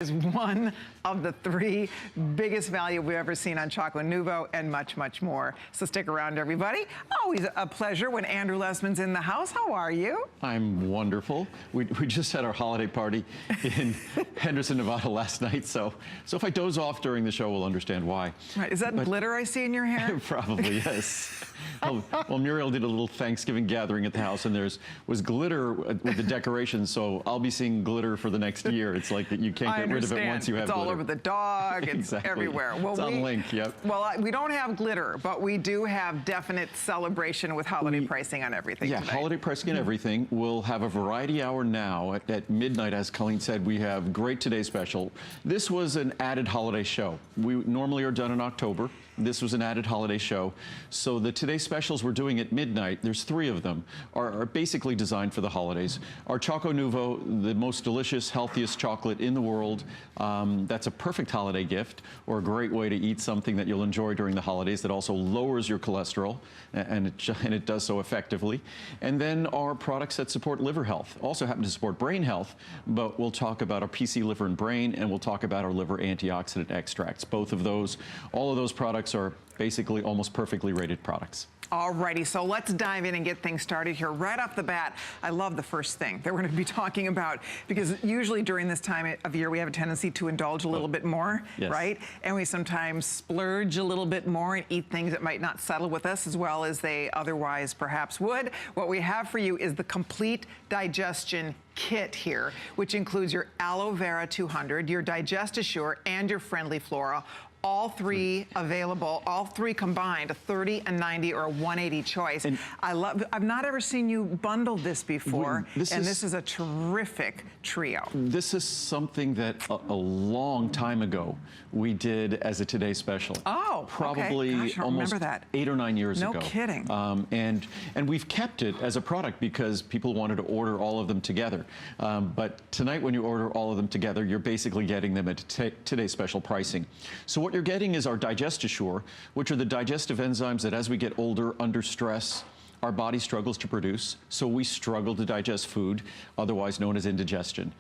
Is one of the three biggest value we've ever seen on Choco Nuvo and much, much more. So stick around, everybody. Always a pleasure when Andrew Lessman's in the house. How are you? I'm wonderful. We just had our holiday party in Henderson, Nevada last night. So if I doze off during the show, we'll understand why. Right. Is that glitter I see in your hair? Probably, yes. Well, Muriel did a little Thanksgiving gathering at the house, and was glitter with the decorations. So I'll be seeing glitter for the next year. It's like that you can't get rid of it once you have glitter. It's all over the dog. It's exactly. Everywhere. Well, it's on link, yep. Well, we don't have glitter, but we do have definite celebration with holiday pricing on everything Yeah, today. Holiday pricing on everything. We'll have a variety hour now at midnight. As Colleen said, we have great Today Special. This was an added holiday show. We normally are done in October. This was an added holiday show. So the Today Specials we're doing at midnight, there's 3 of them, are basically designed for the holidays. Our Choco Nuvo, the most delicious, healthiest chocolate in the world. That's a perfect holiday gift, or a great way to eat something that you'll enjoy during the holidays that also lowers your cholesterol, and it does so effectively. And then our products that support liver health, also happen to support brain health, but we'll talk about our PC liver and brain, and we'll talk about our liver antioxidant extracts. Both of those, all of those products are basically almost perfectly rated products. Alrighty, so let's dive in and get things started here. Right off the bat, I love the first thing that we're going to be talking about, because usually during this time of year we have a tendency to indulge a little bit more, yes. Right? And we sometimes splurge a little bit more and eat things that might not settle with us as well as they otherwise perhaps would. What we have for you is the complete digestion kit here, which includes your Aloe Vera 200, your Digest Assure, and your Friendly Flora. All 3 available, all 3 combined, a 30, a 90, or a 180 choice. And I've not ever seen you bundle this before, this is a terrific trio. This is something that a long time ago we did as a Today Special. Oh, probably okay. Gosh, I almost remember that. 8 or 9 years ago. No kidding. And we've kept it as a product because people wanted to order all of them together. But tonight, when you order all of them together, you're basically getting them at Today Special pricing. So what you're getting is our Digest Assure, which are the digestive enzymes that as we get older, under stress, our body struggles to produce, so we struggle to digest food, otherwise known as indigestion.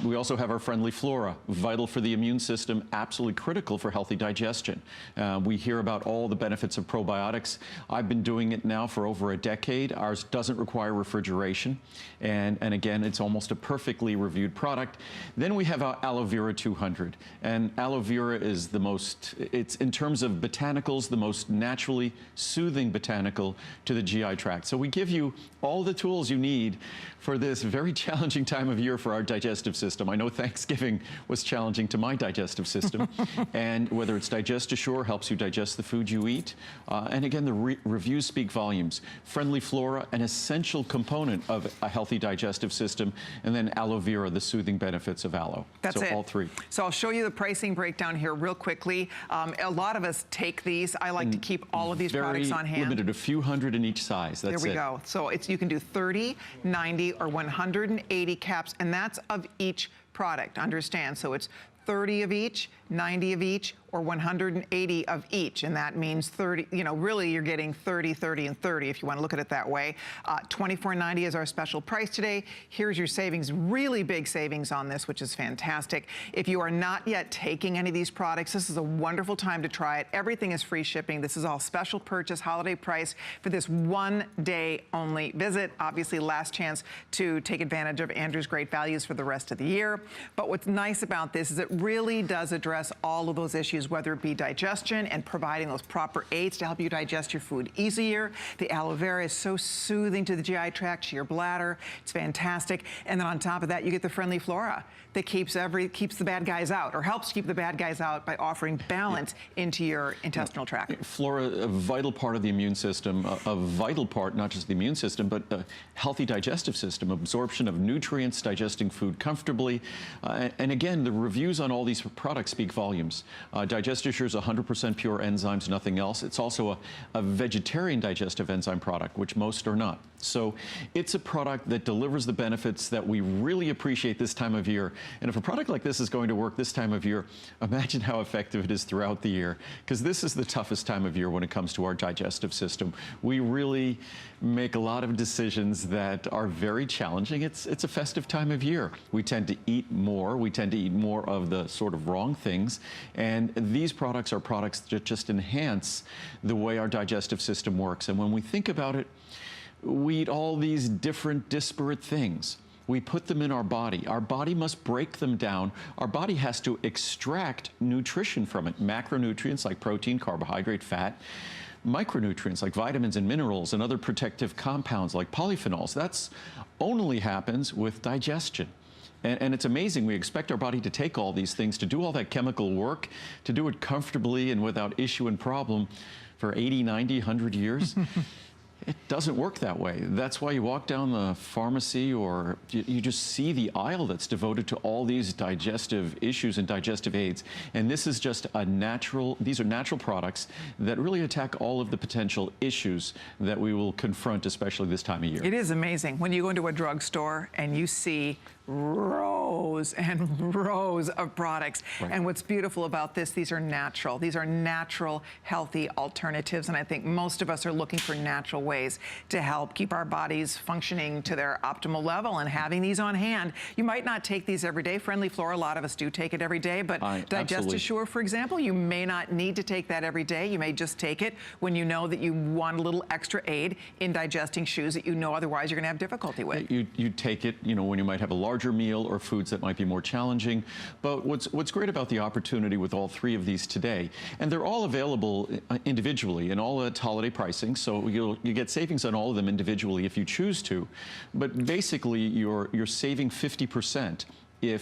We also have our Friendly Flora, vital for the immune system, absolutely critical for healthy digestion. We hear about all the benefits of probiotics. I've been doing it now for over a decade. Ours doesn't require refrigeration, and again, it's almost a perfectly reviewed product. Then we have our Aloe Vera 200, and Aloe Vera is the most, it's in terms of botanicals, the most naturally soothing botanical to the GI tract. So we give you all the tools you need for this very challenging time of year for our digestive system. I know Thanksgiving was challenging to my digestive system, and whether it's Digest Assure, helps you digest the food you eat, and again, the reviews speak volumes. Friendly Flora, an essential component of a healthy digestive system, and then Aloe Vera, the soothing benefits of aloe. That's it. All 3. So I'll show you the pricing breakdown here real quickly. A lot of us take these. I like to keep all of these products on hand. Very limited, a few hundred in each size. That's there we go. So you can do 30, 90, or 180 caps, and that's of each product. Understand? So it's 30 of each, 90 of each, or 180 of each, and that means 30, you know, really you're getting 30, 30, and 30 if you want to look at it that way. $24.90 is our special price today. Here's your savings, really big savings on this, which is fantastic. If you are not yet taking any of these products, this is a wonderful time to try it. Everything is free shipping. This is all special purchase, holiday price for this one day only visit. Obviously, last chance to take advantage of Andrew's great values for the rest of the year. But what's nice about this is it really does address all of those issues, whether it be digestion and providing those proper aids to help you digest your food easier. The aloe vera is so soothing to the GI tract, to your bladder. It's fantastic. And then on top of that, you get the Friendly Flora that keeps the bad guys out, or helps keep the bad guys out by offering balance into your intestinal tract. Flora, a vital part of the immune system, a vital part, not just the immune system, but a healthy digestive system, absorption of nutrients, digesting food comfortably. And again, the reviews on all these products speak volumes. Digest-Assure is 100% pure enzymes, nothing else. It's also a vegetarian digestive enzyme product, which most are not. So it's a product that delivers the benefits that we really appreciate this time of year. And if a product like this is going to work this time of year, imagine how effective it is throughout the year, because this is the toughest time of year when it comes to our digestive system. We really make a lot of decisions that are very challenging. It's a festive time of year. We tend to eat more. We tend to eat more of the sort of wrong things. And these products are products that just enhance the way our digestive system works. And when we think about it, we eat all these different disparate things. We put them in our body. Our body must break them down. Our body has to extract nutrition from it, macronutrients like protein, carbohydrate, fat, micronutrients like vitamins and minerals, and other protective compounds like polyphenols. That's only happens with digestion. And it's amazing. We expect our body to take all these things, to do all that chemical work, to do it comfortably and without issue and problem for 80, 90, 100 years. It doesn't work that way. That's why you walk down the pharmacy or you just see the aisle that's devoted to all these digestive issues and digestive aids. And this is just a natural, these are natural products that really attack all of the potential issues that we will confront, especially this time of year. It is amazing when you go into a drugstore and you see rows and rows of products. Right. And what's beautiful about this, these are natural. These are natural, healthy alternatives. And I think most of us are looking for natural ways to help keep our bodies functioning to their optimal level, and having these on hand. You might not take these every day. Friendly Flora, a lot of us do take it every day, but Digest-Assure, for example, you may not need to take that every day. You may just take it when you know that you want a little extra aid in digesting shoes that you know otherwise you're going to have difficulty with. You take it, you know, when you might have a larger meal or foods that might be more challenging. But what's great about the opportunity with all three of these today, and they're all available individually and all at holiday pricing, so you get savings on all of them individually if you choose to. But basically, you're saving 50%.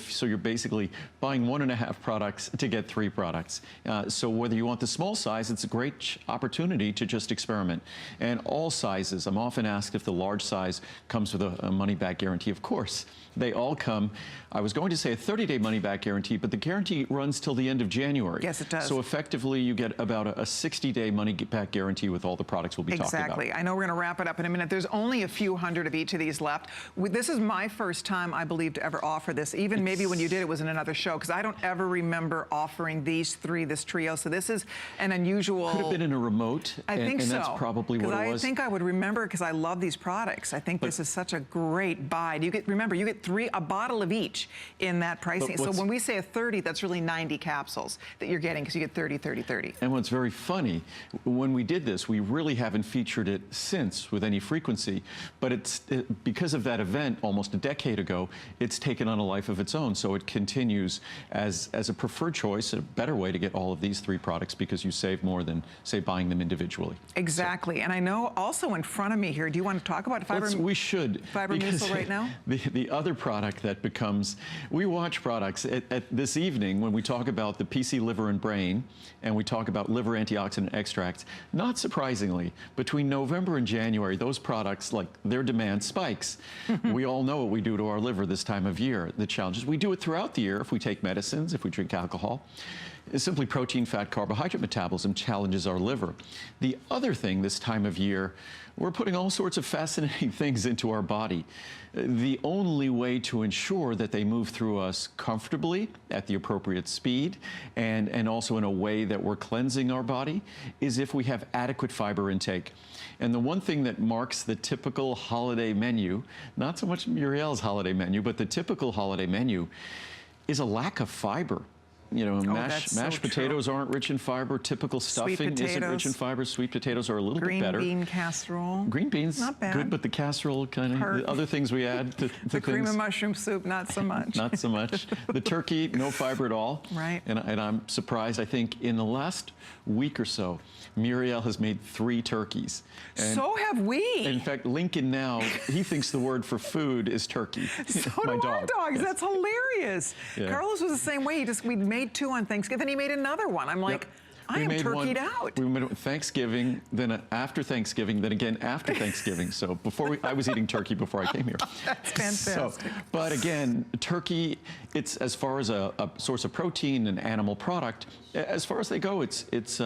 So you're basically buying 1.5 products to get 3 products. So whether you want the small size, it's a great opportunity to just experiment. And all sizes, I'm often asked if the large size comes with a money-back guarantee. Of course, they all come. I was going to say a 30-day money-back guarantee, but the guarantee runs till the end of January. Yes, it does. So effectively, you get about a 60-day money-back guarantee with all the products we'll be talking about. Exactly. I know we're going to wrap it up in a minute. There's only a few hundred of each of these left. This is my first time, I believe, to ever offer this. Even maybe when you did, it was in another show, because I don't ever remember offering these three, this trio. So this is an unusual. Could have been in a remote. I think so. And that's probably what it was. I think I would remember, because I love these products. I think this is such a great buy. Remember, you get a bottle of each in that pricing. So when we say a 30, that's really 90 capsules that you're getting, because you get 30, 30, 30. And what's very funny, when we did this, we really haven't featured it since with any frequency, but because of that event almost a decade ago, it's taken on a life of its own. So it continues as a preferred choice, a better way to get all of these 3 products, because you save more than, say, buying them individually. Exactly. So, and I know also in front of me here, do you want to talk about fiber? We should. Fiber Mucil right now? The other product that becomes, we watch products at this evening when we talk about the PC liver and brain, and we talk about liver antioxidant extracts. Not surprisingly, between November and January, those products, like, their demand spikes. We all know what we do to our liver this time of year, the challenges. We do it throughout the year if we take medicines, if we drink alcohol. It's simply protein, fat, carbohydrate metabolism challenges our liver. The other thing this time of year, we're putting all sorts of fascinating things into our body. The only way to ensure that they move through us comfortably at the appropriate speed and also in a way that we're cleansing our body is if we have adequate fiber intake. And the one thing that marks the typical holiday menu, not so much Muriel's holiday menu, but the typical holiday menu, is a lack of fiber. You know, mashed potatoes aren't rich in fiber. Typical stuffing isn't rich in fiber. Sweet potatoes are a little bit better. Green bean casserole. Green beans, not bad. Good, but the casserole kind of, the other things we add to the cream of mushroom soup, not so much. Not so much. The turkey, no fiber at all. Right. And I'm surprised. I think in the last week or so, Muriel has made 3 turkeys. And so have we. In fact, Lincoln now, he thinks the word for food is turkey. So My do dog. our dogs. Yes. That's hilarious. Yeah. Carlos was the same way. We made 2 on Thanksgiving. He made another one. I'm like, I am turkeyed out. We made Thanksgiving, then after Thanksgiving, then again after Thanksgiving. So I was eating turkey before I came here. That's fantastic. But again, turkey, it's as far as a source of protein and animal product, as far as they go, it's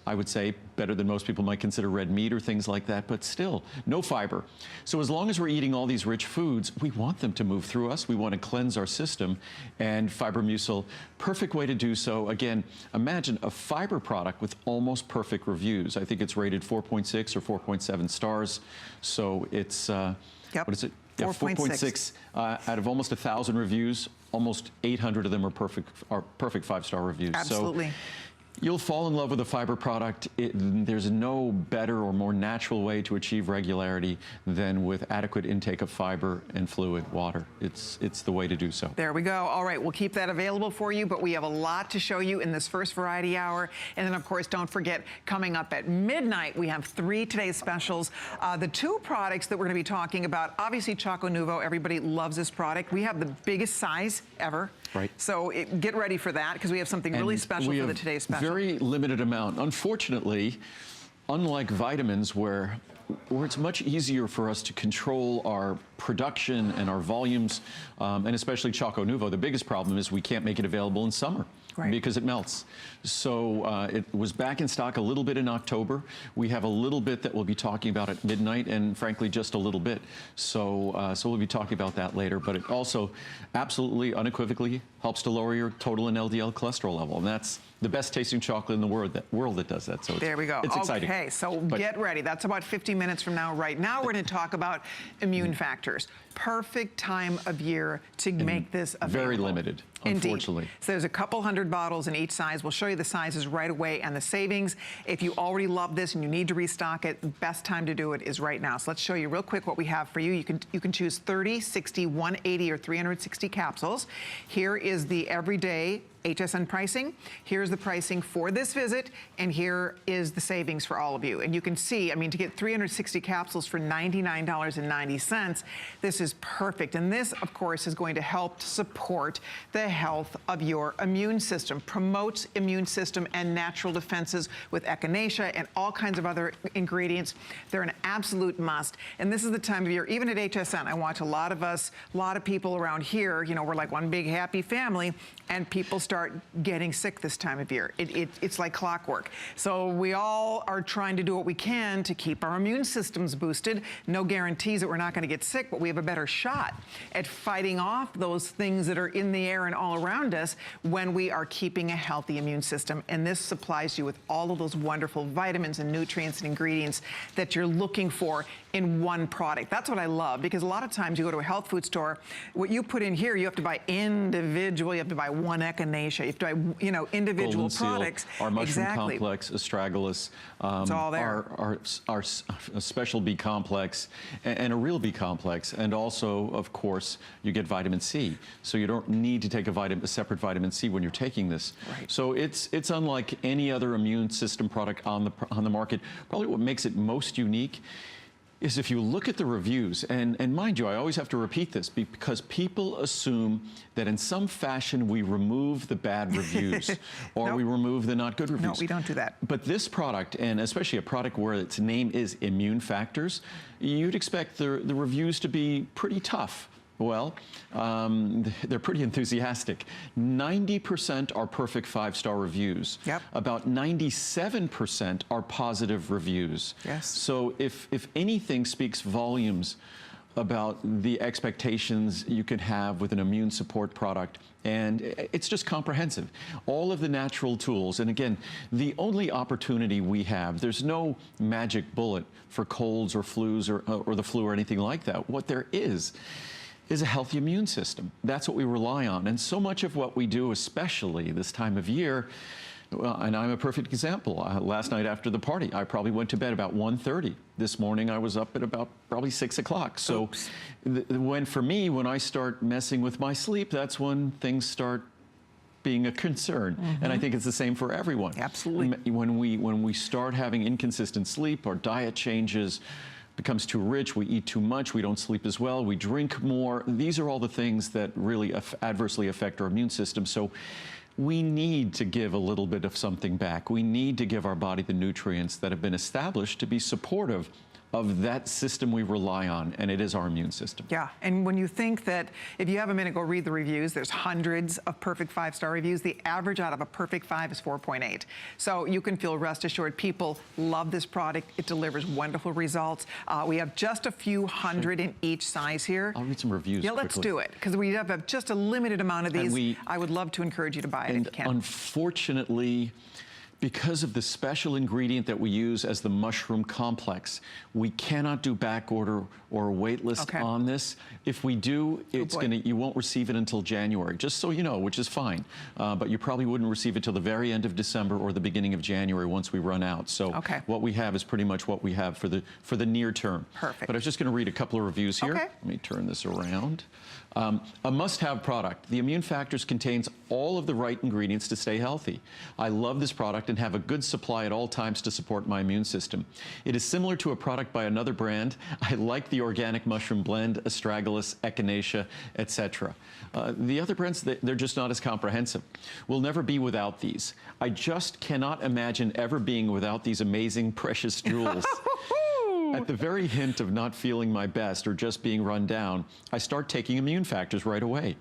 I would say better than most people might consider red meat or things like that, but still no fiber. So as long as we're eating all these rich foods, we want them to move through us. We want to cleanse our system, and Fibromucil, perfect way to do so. Again, imagine a fiber product with almost perfect reviews. I think it's rated 4.6 or 4.7 stars. So it's, Yep. what is it? Yeah, 4.6 out of almost 1,000 reviews, almost 800 of them are perfect 5-star reviews. Absolutely. So you'll fall in love with a fiber product. There's no better or more natural way to achieve regularity than with adequate intake of fiber and fluid, water. It's the way to do so. There we go. All right, we'll keep that available for you, but we have a lot to show you in this first variety hour. And then, of course, don't forget, coming up at midnight, we have 3 today's specials. The 2 products that we're going to be talking about, obviously Choco Nuvo, everybody loves this product. We have the biggest size ever. Right. So get ready for that, because we have something really special for the today's special. Very limited amount. Unfortunately, unlike vitamins where it's much easier for us to control our production and our volumes, and especially Choco Nuvo, the biggest problem is we can't make it available in summer. Right. Because it melts. So it was back in stock a little bit in October. We have a little bit that we'll be talking about at midnight, and frankly, just a little bit. So we'll be talking about that later. But it also absolutely, unequivocally helps to lower your total and LDL cholesterol level. And that's the best tasting chocolate in the world that does that. So there we go. It's exciting. Okay, so get ready. That's about 50 minutes from now. Right now, we're going to talk about immune factors. Perfect time of year to make this available. Very limited, unfortunately. Indeed. So there's a couple hundred bottles in each size. We'll show you the sizes right away and the savings. If you already love this and you need to restock it, the best time to do it is right now. So let's show you real quick what we have for you. You can choose 30, 60, 180, or 360 capsules. Here is the everyday HSN pricing. Here's the pricing for this visit, and here is the savings for all of you. And you can see, I mean, to get 360 capsules for $99.90, this is perfect. And this, of course, is going to help to support the health of your immune system, promotes immune system and natural defenses with echinacea and all kinds of other ingredients. They're an absolute must. And this is the time of year, even at HSN, I watch a lot of people around here, you know, we're like one big happy family, and people start getting sick this time of year. It's like clockwork. So we all are trying to do what we can to keep our immune systems boosted. No guarantees that we're not going to get sick, but we have a better shot at fighting off those things that are in the air and all around us when we are keeping a healthy immune system. And this supplies you with all of those wonderful vitamins and nutrients and ingredients that you're looking for in one product. That's what I love, because a lot of times you go to a health food store, what you put in here, you have to buy individual, you have to buy one echinacea, you have to buy, you know, individual Golden products. Seal, our mushroom complex, astragalus, it's all there. Our special B complex, and a real B complex, and also, of course, you get vitamin C. So you don't need to take a separate vitamin C when you're taking this. Right. So it's unlike any other immune system product on the market. Probably what makes it most unique is if you look at the reviews, and mind you, I always have to repeat this because people assume that in some fashion we remove the bad reviews or Nope. we remove the not good reviews. No, we don't do that. But this product, and especially a product where its name is Immune Factors, you'd expect the reviews to be pretty tough. Well, they're pretty enthusiastic. 90% are perfect 5-star reviews. Yep. About 97% are positive reviews. Yes. So if anything speaks volumes about the expectations you can have with an immune support product, and it's just comprehensive. All of the natural tools, and again, the only opportunity we have, there's no magic bullet for colds or flus or the flu or anything like that. What there is a healthy immune system. That's what we rely on. And so much of what we do, especially this time of year, well, and I'm a perfect example. Last night after the party, I probably went to bed about 1:30. This morning, I was up at about probably 6 o'clock. So for me, when I start messing with my sleep, that's when things start being a concern. Mm-hmm. And I think it's the same for everyone. Absolutely. When we start having inconsistent sleep, our diet changes, becomes too rich, we eat too much, we don't sleep as well, we drink more. These are all the things that really adversely affect our immune system. So we need to give a little bit of something back. We need to give our body the nutrients that have been established to be supportive of that system we rely on, and it is our immune system. Yeah, and when you think that, if you have a minute, go read the reviews. There's hundreds of perfect 5-star reviews. The average out of a perfect 5 is 4.8. So you can feel rest assured people love this product. It delivers wonderful results. We have just a few hundred in each size here. I'll read some reviews Yeah, let's quickly. do it, because we have just a limited amount of And these. I would love to encourage you to buy it if And you can. unfortunately, because of the special ingredient that we use as the mushroom complex, we cannot do back order or wait list on this. If we do, it's you won't receive it until January, just so you know, which is fine. But you probably wouldn't receive it till the very end of December or the beginning of January once we run out. So what we have is pretty much what we have for the near term. Perfect. But I was just going to read a couple of reviews here. Let me turn this around. A must-have product. The Immune Factors contains all of the right ingredients to stay healthy. I love this product and have a good supply at all times to support my immune system. It is similar to a product by another brand. I like the organic mushroom blend, astragalus, echinacea, etc. The other brands, they're just not as comprehensive. We'll never be without these. I just cannot imagine ever being without these amazing precious jewels. At the very hint of not feeling my best or just being run down, I start taking Immune Factors right away.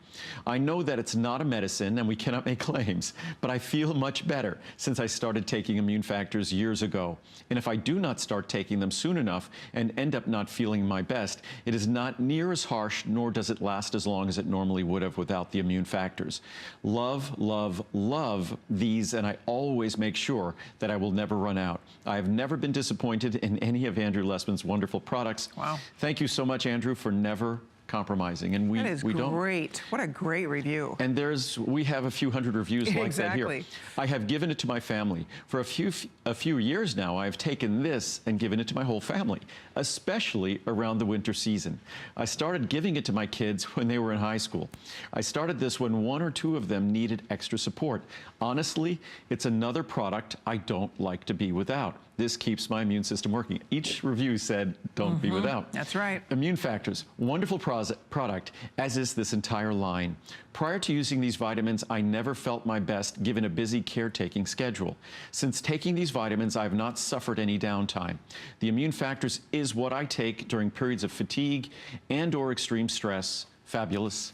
I know that it's not a medicine and we cannot make claims, but I feel much better since I started taking Immune Factors years ago. And if I do not start taking them soon enough and end up not feeling my best, it is not near as harsh, nor does it last as long as it normally would have without the Immune Factors. Love, love, love these, and I always make sure that I will never run out. I have never been disappointed in any of Andrew Lessman's wonderful products. Wow. Thank you so much, Andrew, for never compromising. And that is great. What a great review. And we have a few hundred reviews like that here. I have given it to my family. For a few years now, I have taken this and given it to my whole family, especially around the winter season. I started giving it to my kids when they were in high school. I started this when 1 or 2 of them needed extra support. Honestly, it's another product I don't like to be without. This keeps my immune system working. Each review said, don't be without. That's right. Immune Factors, wonderful product, as is this entire line. Prior to using these vitamins, I never felt my best given a busy caretaking schedule. Since taking these vitamins, I have not suffered any downtime. The Immune Factors is what I take during periods of fatigue and/or extreme stress. Fabulous.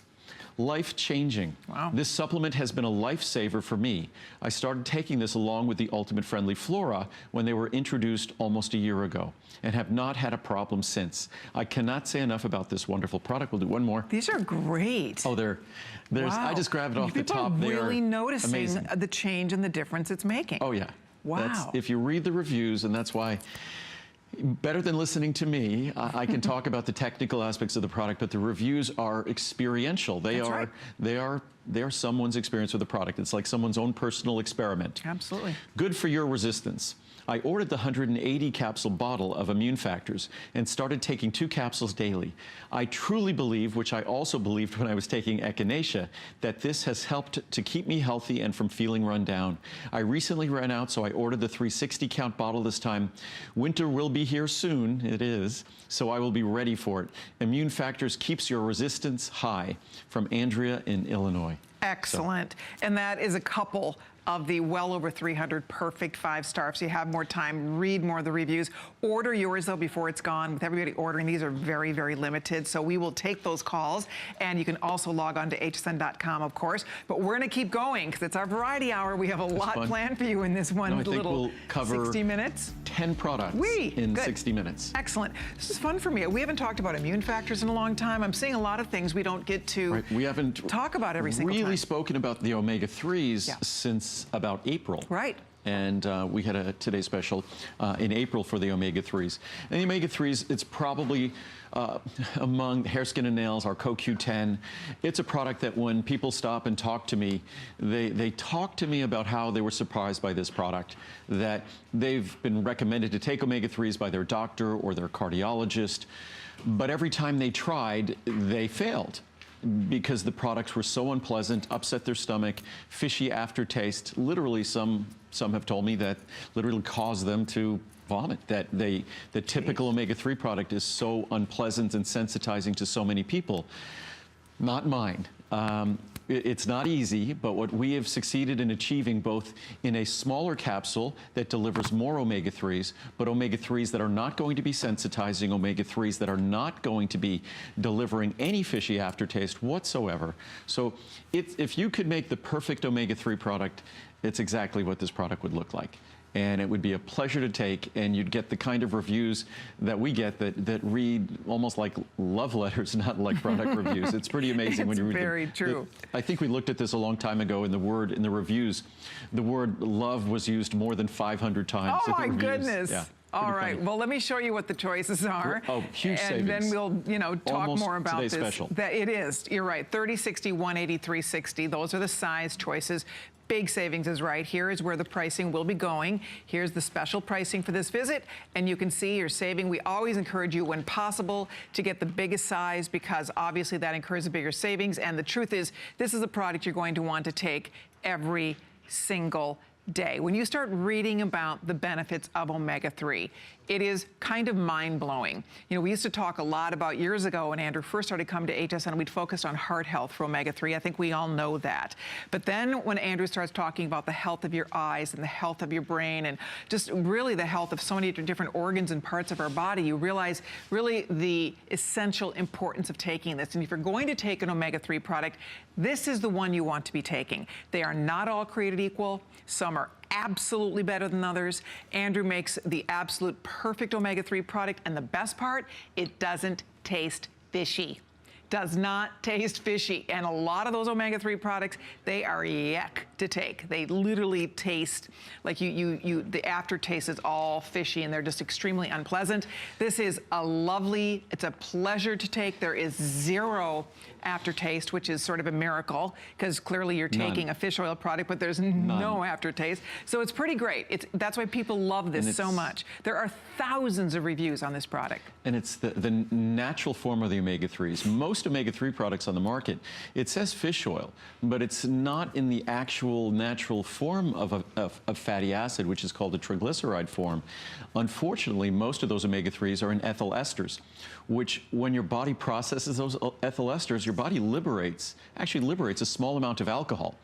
Life-changing. Wow. This supplement has been a lifesaver for me. I started taking this along with the Ultimate Friendly Flora when they were introduced almost a year ago and have not had a problem since. I cannot say enough about this wonderful product. We'll do one more. These are great. Oh, there's, I just grabbed it off the top. People are really noticing amazing. The change and the difference it's making. Oh, yeah. Wow. If you read the reviews, and that's why better than listening to me, I can talk about the technical aspects of the product, but the reviews are experiential. They are someone's experience with the product. It's like someone's own personal experiment. Absolutely. Good for your resistance. I ordered the 180 capsule bottle of Immune Factors and started taking 2 capsules daily. I truly believe, which I also believed when I was taking echinacea, that this has helped to keep me healthy and from feeling run down. I recently ran out, so I ordered the 360 count bottle this time. Winter will be here soon, it is, so I will be ready for it. Immune Factors keeps your resistance high. From Andrea in Illinois. Excellent. And that is a couple of the well over 300 perfect 5-star. If you have more time, read more of the reviews. Order yours, though, before it's gone. With everybody ordering, these are very, very limited. So we will take those calls. And you can also log on to hsn.com, of course. But we're going to keep going because it's our variety hour. We have a lot planned for you in this one little we'll cover 60 minutes. 10 products in 60 minutes. Excellent. This is fun for me. We haven't talked about Immune Factors in a long time. I'm seeing a lot of things we don't get to we haven't talk about every single time. Really spoken about the omega-3s since about April. Right. And we had a Today Special in April for the omega-3s. And the omega-3s, it's probably among hair, skin, and nails, our CoQ10. It's a product that when people stop and talk to me, they talk to me about how they were surprised by this product, that they've been recommended to take omega-3s by their doctor or their cardiologist, but every time they tried, they failed, because the products were so unpleasant, upset their stomach, fishy aftertaste. Literally, some have told me that literally caused them to vomit, that the typical omega-3 product is so unpleasant and sensitizing to so many people. Not mine. It's not easy, but what we have succeeded in achieving, both in a smaller capsule that delivers more omega-3s, but omega-3s that are not going to be sensitizing, omega-3s that are not going to be delivering any fishy aftertaste whatsoever. So if you could make the perfect omega-3 product, it's exactly what this product would look like. And it would be a pleasure to take, and you'd get the kind of reviews that we get that read almost like love letters, not like product reviews. It's pretty amazing when you read them. It's very true. I think we looked at this a long time ago in the reviews. The word love was used more than 500 times. Oh my goodness. Yeah. All right. Well, let me show you what the choices are. Oh, huge and savings. And then we'll, talk Almost more about today's this. special. That it is. You're right. 30, 60, 180, 360. Those are the size choices. Big savings is right. Here is where the pricing will be going. Here's the special pricing for this visit, and you can see you're saving. We always encourage you, when possible, to get the biggest size, because obviously that encourages bigger savings. And the truth is, this is a product you're going to want to take every single day. When you start reading about the benefits of omega-3, it is kind of mind-blowing. We used to talk a lot about years ago when Andrew first started coming to HSN, we'd focused on heart health for omega-3. I think we all know that. But then when Andrew starts talking about the health of your eyes and the health of your brain and just really the health of so many different organs and parts of our body, you realize really the essential importance of taking this. And if you're going to take an omega-3 product, this is the one you want to be taking. They are not all created equal. Some are absolutely better than others. Andrew makes the absolute perfect omega-3 product, and the best part, it doesn't taste fishy. Does not taste fishy. And a lot of those omega-3 products, they are yuck to take. They literally taste like the aftertaste is all fishy, and they're just extremely unpleasant. This is it's a pleasure to take. There is zero aftertaste, which is sort of a miracle, because clearly you're taking a fish oil product, but there's no aftertaste. So it's pretty great. That's why people love this so much. There are thousands of reviews on this product. And it's the natural form of the omega-3s. Most omega-3 products on the market, it says fish oil, but it's not in the actual natural form of fatty acid, which is called the triglyceride form. Unfortunately, most of those omega-3s are in ethyl esters, which when your body processes those ethyl esters, your body actually liberates a small amount of alcohol.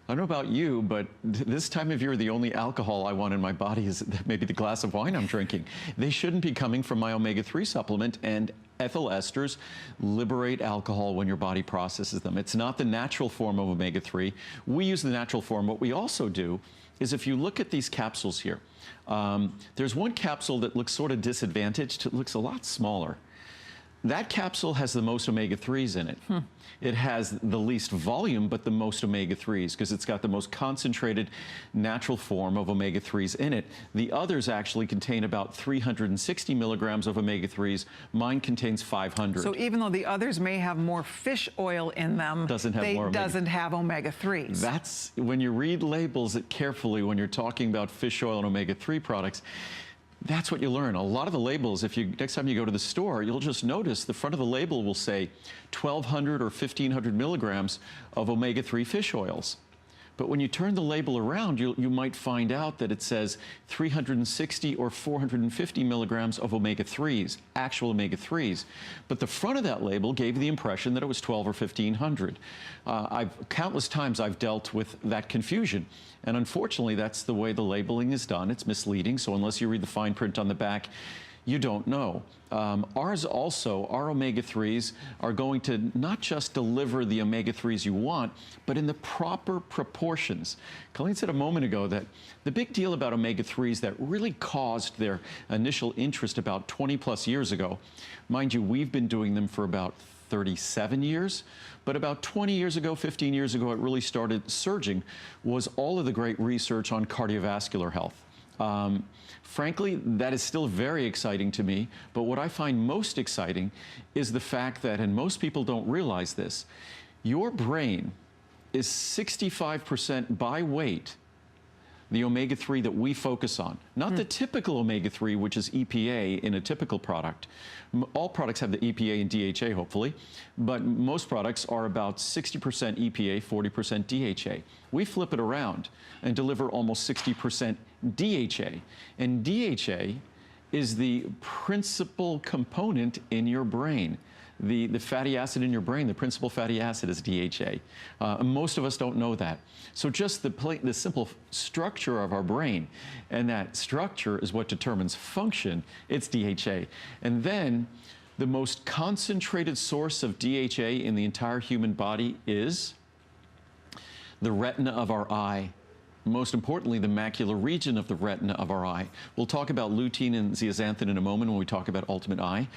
I don't know about you, but this time of year, the only alcohol I want in my body is maybe the glass of wine I'm drinking. They shouldn't be coming from my omega-3 supplement, and ethyl esters liberate alcohol when your body processes them. It's not the natural form of omega-3. We use the natural form. What we also do is, if you look at these capsules here, there's one capsule that looks sort of disadvantaged. It looks a lot smaller. That capsule has the most omega-3s in it. It has the least volume, but the most omega-3s, because it's got the most concentrated natural form of omega-3s in it. The others actually contain about 360 milligrams of omega-3s. Mine contains 500. So even though the others may have more fish oil in them, doesn't have omega-3s. That's when you read labels carefully when you're talking about fish oil and omega-3 products. That's what you learn. A lot of the labels, next time you go to the store, you'll just notice the front of the label will say 1,200 or 1,500 milligrams of omega-3 fish oils. But when you turn the label around, you might find out that it says 360 or 450 milligrams of omega-3s, actual omega-3s. But the front of that label gave the impression that it was 1,200 or 1,500. Countless times I've dealt with that confusion. And unfortunately, that's the way the labeling is done. It's misleading, so unless you read the fine print on the back, you don't know. Ours also, our omega-3s are going to not just deliver the omega-3s you want, but in the proper proportions. Colleen said a moment ago that the big deal about omega-3s that really caused their initial interest about 20 plus years ago, mind you, we've been doing them for about 37 years, but about 20 years ago, 15 years ago, it really started surging, was all of the great research on cardiovascular health. Frankly, that is still very exciting to me, but what I find most exciting is the fact that, and most people don't realize this, your brain is 65% by weight the omega-3 that we focus on. Not the typical omega-3, which is EPA in a typical product. All products have the EPA and DHA, hopefully, but most products are about 60% EPA, 40% DHA. We flip it around and deliver almost 60% DHA. And DHA is the principal component in your brain. the fatty acid in your brain, the principal fatty acid, is DHA. And most of us don't know that. So just the simple structure of our brain, and that structure is what determines function, it's DHA. And then the most concentrated source of DHA in the entire human body is the retina of our eye. Most importantly, the macular region of the retina of our eye. We'll talk about lutein and zeaxanthin in a moment when we talk about Ultimate Eye.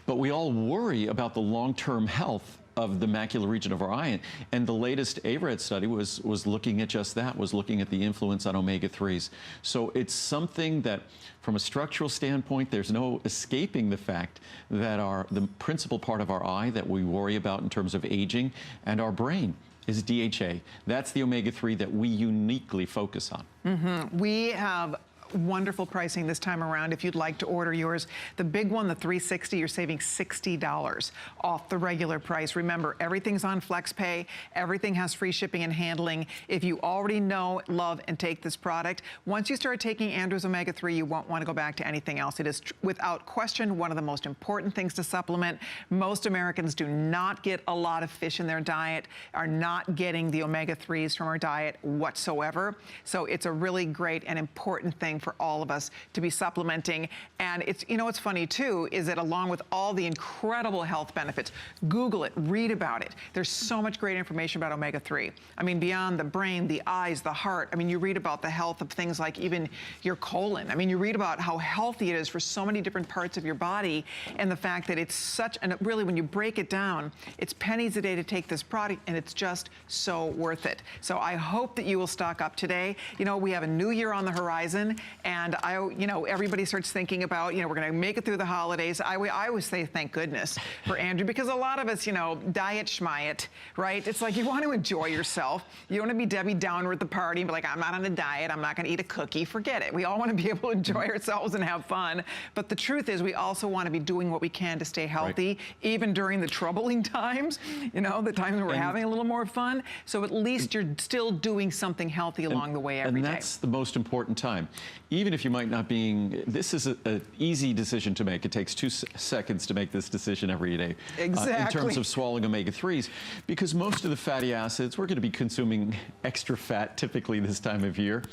But we all worry about the long-term health of the macular region of our eye. And the latest ARED study was looking at just that, was looking at the influence on omega-3s. So it's something that, from a structural standpoint, there's no escaping the fact that the principal part of our eye that we worry about in terms of aging and our brain is DHA. That's the omega-3 that we uniquely focus on. We have wonderful pricing this time around. If you'd like to order yours, the big one, the 360, you're saving $60 off the regular price. Remember, everything's on FlexPay. Everything has free shipping and handling. If you already know, love, and take this product, once you start taking Andrews Omega-3, you won't want to go back to anything else. It is, without question, one of the most important things to supplement. Most Americans do not get a lot of fish in their diet, are not getting the omega-3s from our diet whatsoever. So it's a really great and important thing for all of us to be supplementing. And it's, you know, what's funny too, is that along with all the incredible health benefits, Google it, read about it. There's so much great information about omega-3. I mean, beyond the brain, the eyes, the heart. I mean, you read about the health of things like even your colon. I mean, you read about how healthy it is for so many different parts of your body, and the fact that it's such, and really when you break it down, it's pennies a day to take this product, and it's just so worth it. So I hope that you will stock up today. You know, we have a new year on the horizon, and you know, everybody starts thinking about, you know, we're going to make it through the holidays. I always say thank goodness for Andrew, because a lot of us, you know, diet schmiet, right? It's like you want to enjoy yourself. You don't want to be Debbie Downer at the party and be like, I'm not on a diet, I'm not going to eat a cookie. Forget it. We all want to be able to enjoy ourselves and have fun. But the truth is, we also want to be doing what we can to stay healthy, right, even during the troubling times, you know, the times when we're having a little more fun. So at least you're still doing something healthy along the way every day. And that's the most important time. Even if you might not be, this is an easy decision to make. It takes 2 seconds to make this decision every day. Exactly. In terms of swallowing omega-3s, because most of the fatty acids, we're going to be consuming extra fat typically this time of year.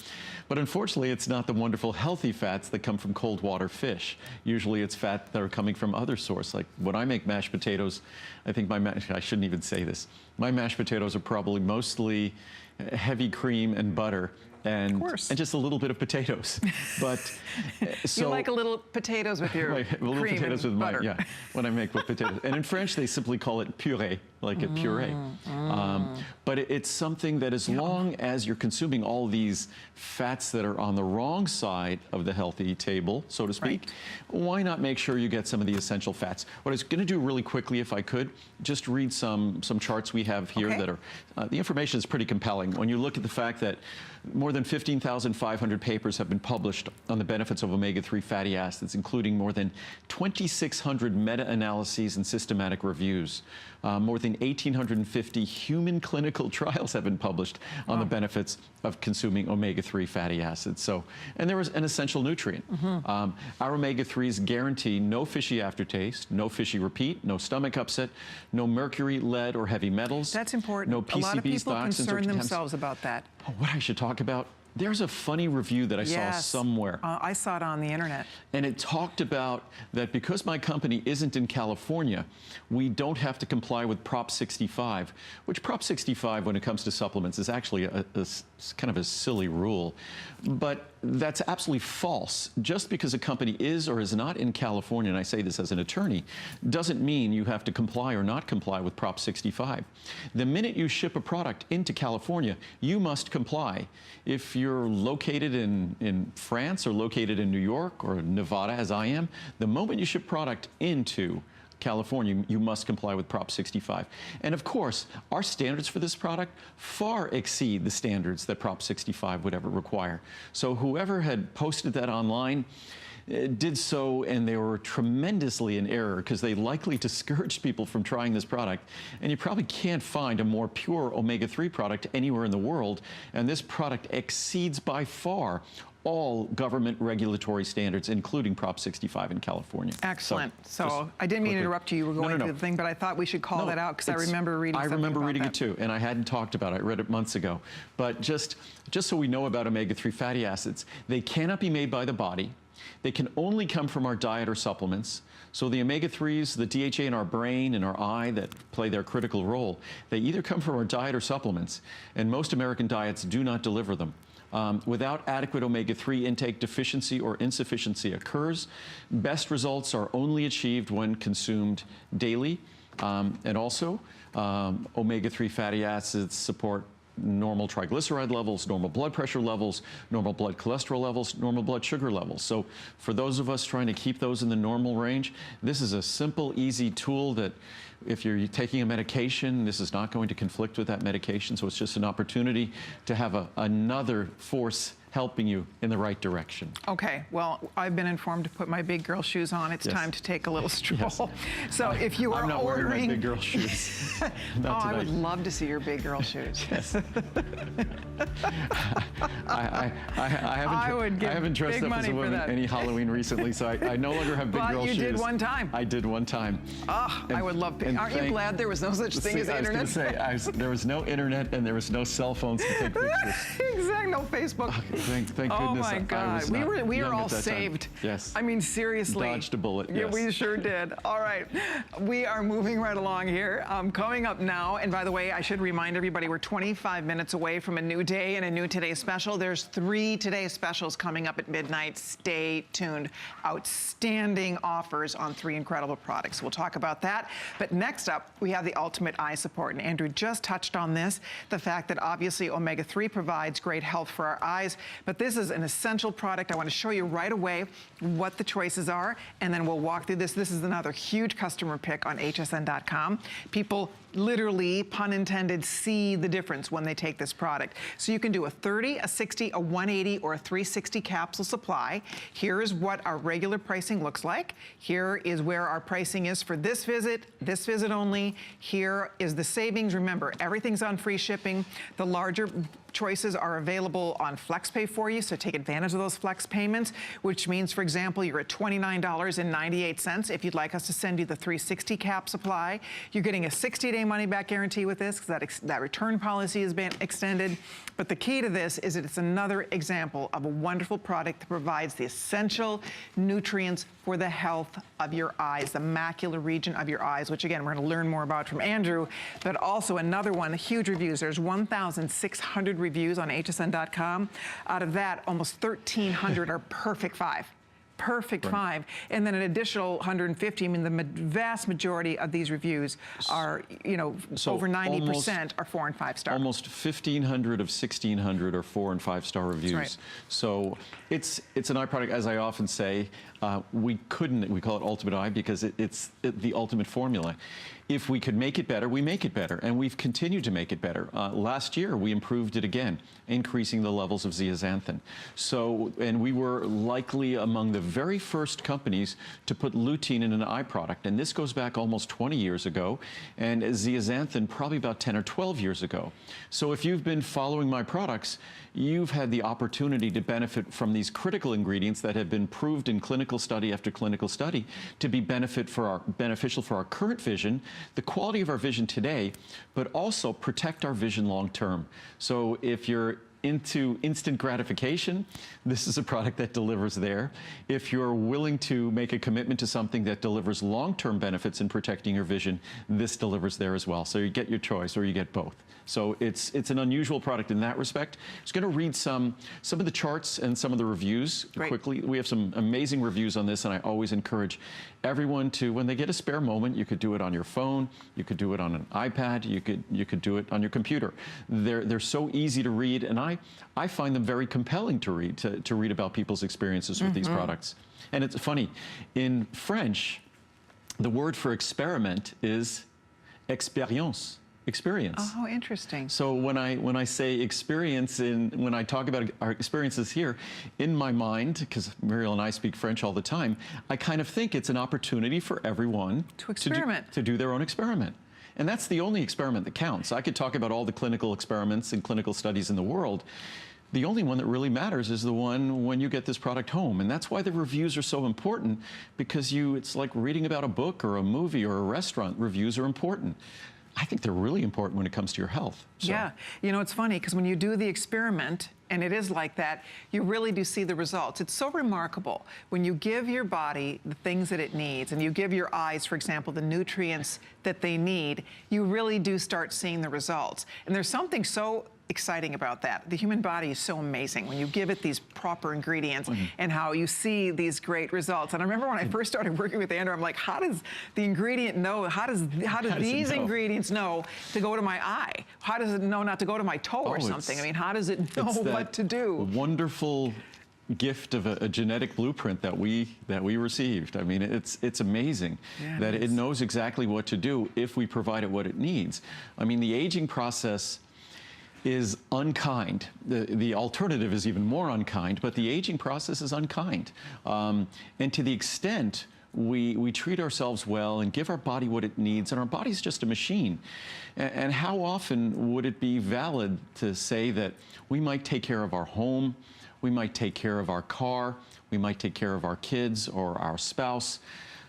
But unfortunately, it's not the wonderful healthy fats that come from cold water fish. Usually it's fat that are coming from other sources. Like when I make mashed potatoes, I think I shouldn't even say this. My mashed potatoes are probably mostly heavy cream and butter. And just a little bit of potatoes, but so you like a little potatoes with your cream potatoes and with butter. Yeah, when I make with potatoes. And in French, they simply call it puree, like a puree. But it's something that, as long as you're consuming all these fats that are on the wrong side of the healthy table, so to speak, why not make sure you get some of the essential fats? What I was going to do really quickly, if I could, just read some charts we have here that are, the information is pretty compelling. When you look at the fact that more than 15,500 papers have been published on the benefits of omega-3 fatty acids, including more than 2,600 meta-analyses and systematic reviews. More than 1,850 human clinical trials have been published on the benefits of consuming omega-3 fatty acids. So, and there is an essential nutrient. Our omega-3s guarantee no fishy aftertaste, no fishy repeat, no stomach upset, no mercury, lead, or heavy metals. That's important. No PCBs, a lot of people dioxins, concern themselves about that. Oh, what I should talk about? There's a funny review that I saw somewhere. I saw it on the internet. And it talked about that because my company isn't in California, we don't have to comply with Prop 65, which Prop 65, when it comes to supplements, is actually a kind of a silly rule. But that's absolutely false. Just because a company is or is not in California, and I say this as an attorney, doesn't mean you have to comply or not comply with Prop 65. The minute you ship a product into California, you must comply. If you're located in France or located in New York or Nevada, as I am, the moment you ship product into California, you must comply with Prop 65. And of course, our standards for this product far exceed the standards that Prop 65 would ever require. So whoever had posted that online, did so, and they were tremendously in error because they likely discouraged people from trying this product. And you probably can't find a more pure omega-3 product anywhere in the world. And this product exceeds by far all government regulatory standards, including Prop 65 in California. Excellent. So I didn't mean to interrupt you. You were going through the thing, but I thought we should call that out because I remember reading something about that. I remember reading it too, and I hadn't talked about it. I read it months ago. But just so we know about omega-3 fatty acids, they cannot be made by the body. They can only come from our diet or supplements. So the omega-3s, the DHA in our brain and our eye that play their critical role, they either come from our diet or supplements, and most American diets do not deliver them. Without adequate omega-3 intake, deficiency or insufficiency occurs. Best results are only achieved when consumed daily. And also, omega-3 fatty acids support normal triglyceride levels, normal blood pressure levels, normal blood cholesterol levels, normal blood sugar levels. So for those of us trying to keep those in the normal range, this is a simple, easy tool that if you're taking a medication, this is not going to conflict with that medication. So it's just an opportunity to have another force helping you in the right direction. Okay, well, I've been informed to put my big girl shoes on. It's time to take a little stroll. Yes. So if you are I'm not ordering... wearing my big girl shoes. I would love to see your big girl shoes. Yes. I haven't dressed up as a woman any Halloween recently, so I no longer have big girl shoes. But you did one time. I did one time. Oh, I would love... Aren't you glad there was no such thing as the internet? I was going to say, there was no internet and there was no cell phones to take pictures. Exactly, no Facebook. Thank goodness. Oh my God, we are all saved. Yes. I mean, seriously. Dodged a bullet. Yes. Yeah, we sure did. All right, we are moving right along here. Coming up now, and by the way, I should remind everybody, we're 25 minutes away from a new day and a new Today Special. There's 3 Today Specials coming up at midnight. Stay tuned. Outstanding offers on 3 incredible products. We'll talk about that. But next up, we have the ultimate eye support. And Andrew just touched on this, the fact that obviously omega-3 provides great health for our eyes, but this is an essential product. I want to show you right away what the choices are, and then we'll walk through this. This is another huge customer pick on hsn.com. People literally, pun intended, see the difference when they take this product. So you can do a 30, a 60, a 180, or a 360 capsule supply. Here is what our regular pricing looks like. Here is where our pricing is for this visit only. Here is the savings. Remember, everything's on free shipping. The larger choices are available on FlexPay for you, so take advantage of those flex payments, which means, for example, you're at $29.98 if you'd like us to send you the 360 cap supply. You're getting a 60-day money-back guarantee with this, because that return policy has been extended. But the key to this is that it's another example of a wonderful product that provides the essential nutrients for the health of your eyes, the macular region of your eyes, which again, we're going to learn more about from Andrew, but also another one, huge reviews. There's 1,600 reviews on hsn.com. Out of that, almost 1,300 are perfect 5. Perfect 5, and then an additional 150. I mean, the vast majority of these reviews are, so over 90% are 4 and 5 star. Almost 1,500 of 1,600 are 4 and 5 star reviews. Right. So it's an eye product, as I often say. We call it Ultimate Eye because it's the ultimate formula. If we could make it better, we make it better, and we've continued to make it better. Last year, we improved it again, increasing the levels of zeaxanthin. So, and we were likely among the very first companies to put lutein in an eye product, and this goes back almost 20 years ago, and zeaxanthin probably about 10 or 12 years ago. So if you've been following my products, you've had the opportunity to benefit from these critical ingredients that have been proved in clinical study after clinical study to be beneficial for our current vision, the quality of our vision today, but also protect our vision long term. So if you're into instant gratification, this is a product that delivers there. If you're willing to make a commitment to something that delivers long-term benefits in protecting your vision, this delivers there as well. So you get your choice, or you get both. So it's an unusual product in that respect. I'm just going to read some of the charts and some of the reviews quickly. We have some amazing reviews on this, and I always encourage everyone to, when they get a spare moment, you could do it on your phone, you could do it on an iPad, you could do it on your computer. They're so easy to read, and I find them very compelling to read, to read about people's experiences with these products. And it's funny, in French, the word for experiment is expérience. experience. Oh, interesting. So when I say experience, when I talk about our experiences here, in my mind, because Muriel and I speak French all the time, I kind of think it's an opportunity for everyone To experiment. to do their own experiment. And that's the only experiment that counts. I could talk about all the clinical experiments and clinical studies in the world. The only one that really matters is the one when you get this product home. And that's why the reviews are so important, because it's like reading about a book or a movie or a restaurant. Reviews are important. I think they're really important when it comes to your health. So. Yeah, you know, it's funny because when you do the experiment, and it is like that, you really do see the results. It's so remarkable when you give your body the things that it needs, and you give your eyes, for example, the nutrients that they need, you really do start seeing the results. And there's something so exciting about that. The human body is so amazing when you give it these proper ingredients and how you see these great results. And I remember when I first started working with Andrew, I'm like, how does the ingredient know? How do these ingredients know to go to my eye? How does it know not to go to my toe or something? I mean, how does it know what to do? Wonderful gift of a genetic blueprint that we received. I mean, it's amazing that it knows exactly what to do if we provide it what it needs. I mean, the aging process is unkind. The alternative is even more unkind, but the aging process is unkind. And to the extent we treat ourselves well and give our body what it needs, and our body's just a machine. And how often would it be valid to say that we might take care of our home, we might take care of our car, we might take care of our kids or our spouse,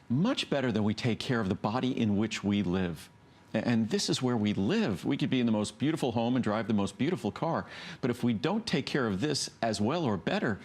much better than we take care of the body in which we live. And this is where we live. We could be in the most beautiful home and drive the most beautiful car, but if we don't take care of this as well or better,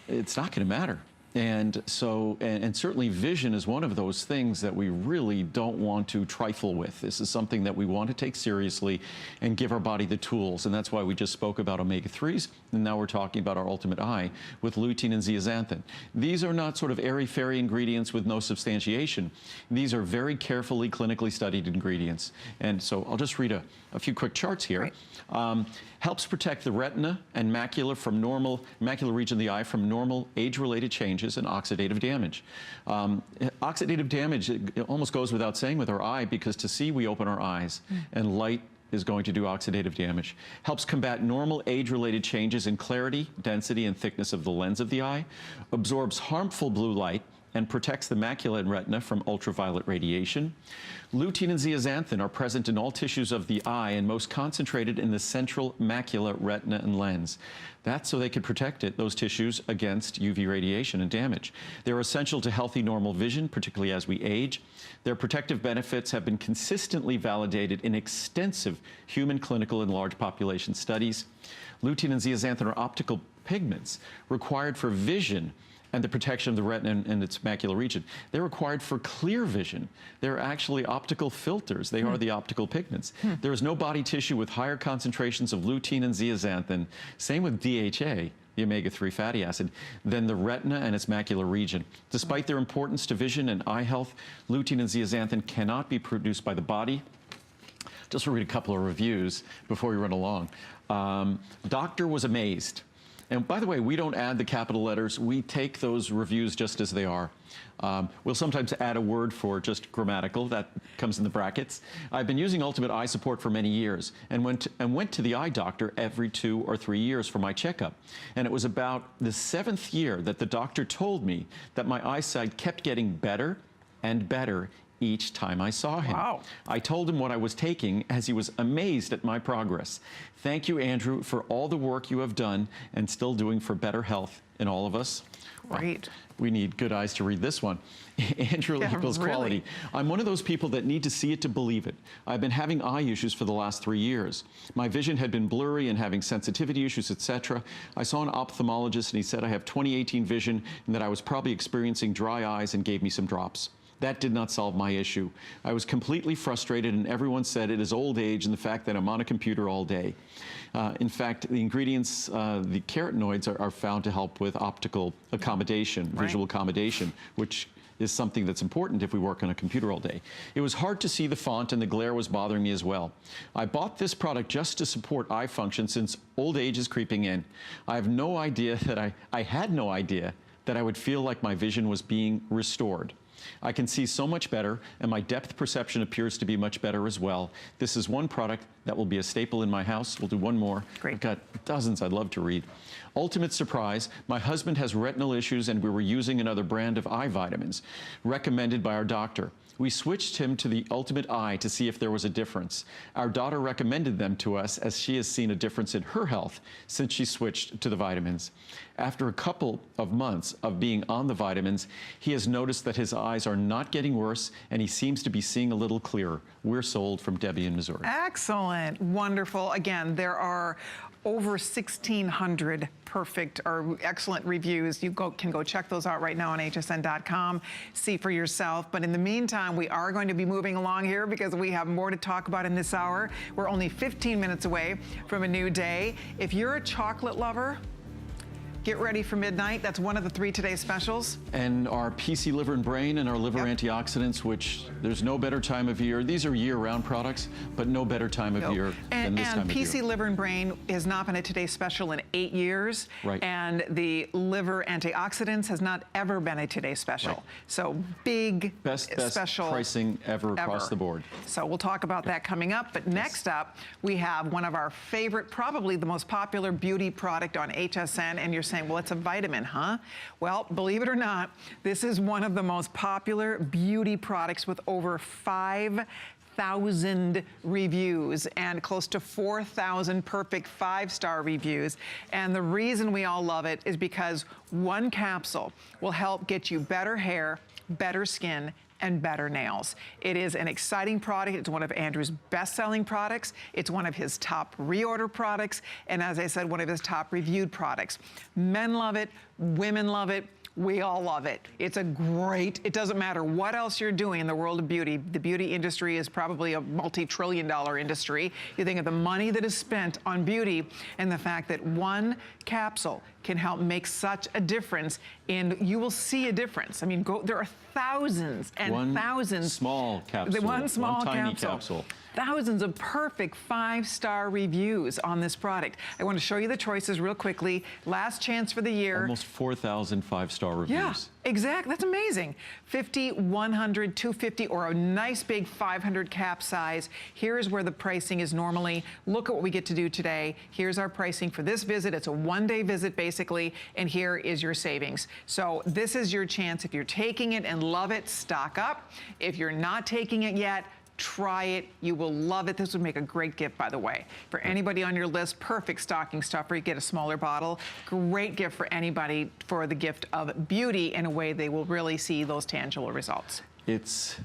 it's not going to matter. And so, and certainly vision is one of those things that we really don't want to trifle with. This is something that we want to take seriously and give our body the tools. And that's why we just spoke about omega-3s, and now we're talking about our ultimate eye with lutein and zeaxanthin. These are not sort of airy-fairy ingredients with no substantiation. These are very carefully clinically studied ingredients. And so I'll just read a few quick charts here. Right. Helps protect the retina and macular region of the eye from normal age-related changes and oxidative damage. Oxidative damage, it almost goes without saying with our eye, because to see, we open our eyes, and light is going to do oxidative damage. Helps combat normal age-related changes in clarity, density, and thickness of the lens of the eye. Absorbs harmful blue light and protects the macula and retina from ultraviolet radiation. Lutein and zeaxanthin are present in all tissues of the eye and most concentrated in the central macula, retina, and lens. That's so they can protect those tissues against UV radiation and damage. They're essential to healthy normal vision, particularly as we age. Their protective benefits have been consistently validated in extensive human clinical and large population studies. Lutein and zeaxanthin are optical pigments required for vision and the protection of the retina and its macular region. They're required for clear vision. They're actually optical filters. They are the optical pigments. There is no body tissue with higher concentrations of lutein and zeaxanthin, same with DHA, the omega-3 fatty acid, than the retina and its macular region. Despite their importance to vision and eye health, lutein and zeaxanthin cannot be produced by the body. Just to read a couple of reviews before we run along. Doctor was amazed. And by the way, we don't add the capital letters. We take those reviews just as they are. We'll sometimes add a word for just grammatical. That comes in the brackets. I've been using Ultimate Eye Support for many years and went to the eye doctor every 2 or 3 years for my checkup. And it was about the 7th year that the doctor told me that my eyesight kept getting better and better each time I saw him. Wow. I told him what I was taking, as he was amazed at my progress. Thank you, Andrew, for all the work you have done and still doing for better health in all of us. Great. Well, we need good eyes to read this one. Andrew equals quality. I'm one of those people that need to see it to believe it. I've been having eye issues for the last 3 years. My vision had been blurry and having sensitivity issues, etc. I saw an ophthalmologist and he said I have 20/18 vision and that I was probably experiencing dry eyes and gave me some drops. That did not solve my issue. I was completely frustrated, and everyone said it is old age and the fact that I'm on a computer all day. In fact, the ingredients, the carotenoids, are found to help with optical accommodation, visual accommodation, which is something that's important if we work on a computer all day. It was hard to see the font, and the glare was bothering me as well. I bought this product just to support eye function since old age is creeping in. I have no idea that I had no idea that I would feel like my vision was being restored. I can see so much better, and my depth perception appears to be much better as well. This is one product that will be a staple in my house. We'll do one more. Great. I've got dozens I'd love to read. Ultimate surprise, my husband has retinal issues and we were using another brand of eye vitamins recommended by our doctor. We switched him to the Ultimate Eye to see if there was a difference. Our daughter recommended them to us as she has seen a difference in her health since she switched to the vitamins. After a couple of months of being on the vitamins, he has noticed that his eyes are not getting worse and he seems to be seeing a little clearer. We're sold, from Debbie in Missouri. Excellent. Wonderful. Again, there are over 1,600 perfect or excellent reviews. You can go check those out right now on hsn.com, see for yourself. But in the meantime, we are going to be moving along here because we have more to talk about in this hour. We're only 15 minutes away from a new day. If you're a chocolate lover, get ready for midnight. That's one of the 3 Today specials. And our PC Liver and Brain and our liver antioxidants, which there's no better time of year. These are year-round products, but no better time of year than this time of year. And PC Liver and Brain has not been a Today special in 8 years. Right. And the liver antioxidants has not ever been a Today special. Right. So big Best special pricing ever across the board. So we'll talk about that coming up. But next up, we have one of our favorite, probably the most popular beauty product on HSN. And you're saying, well, it's a vitamin, huh? Well, believe it or not, this is one of the most popular beauty products with over 5,000 reviews and close to 4,000 perfect 5-star reviews. And the reason we all love it is because one capsule will help get you better hair, better skin, and better nails. It is an exciting product. It's one of Andrew's best-selling products. It's one of his top reorder products. And as I said, one of his top reviewed products. Men love it. Women love it. We all love it. It's a great, it doesn't matter what else you're doing in the world of beauty. The beauty industry is probably a multi-trillion-dollar industry. You think of the money that is spent on beauty and the fact that one capsule can help make such a difference, and you will see a difference. I mean, there are thousands and thousands. Small capsule. One small tiny capsule. Thousands of perfect 5-star reviews on this product. I want to show you the choices real quickly. Last chance for the year. Almost 4,000 5-star reviews. Yeah, exactly. That's amazing. 50, 100, 250, or a nice big 500 cap size. Here's where the pricing is normally. Look at what we get to do today. Here's our pricing for this visit. It's a one-day visit, basically, and here is your savings. So this is your chance. If you're taking it and love it, stock up. If you're not taking it yet, try it. You will love it. This would make a great gift, by the way. For anybody on your list, perfect stocking stuffer. You get a smaller bottle. Great gift for anybody for the gift of beauty in a way they will really see those tangible results. It's,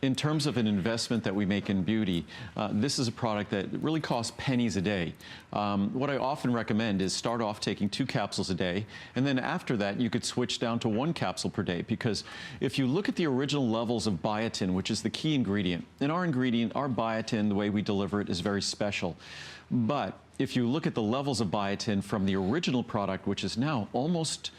in terms of an investment that we make in beauty, this is a product that really costs pennies a day. What I often recommend is start off taking 2 capsules a day, and then after that you could switch down to 1 capsule per day, because if you look at the original levels of biotin, which is the key ingredient, and our biotin, the way we deliver it, is very special. But if you look at the levels of biotin from the original product, which is now almost,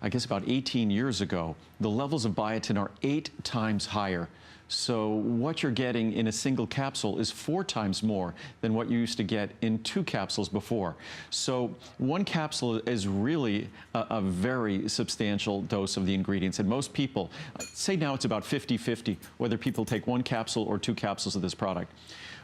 I guess, about 18 years ago, the levels of biotin are 8 times higher. So what you're getting in a single capsule is 4 times more than what you used to get in 2 capsules before. So 1 capsule is really a very substantial dose of the ingredients. And most people, say now it's about 50-50, whether people take 1 capsule or 2 capsules of this product.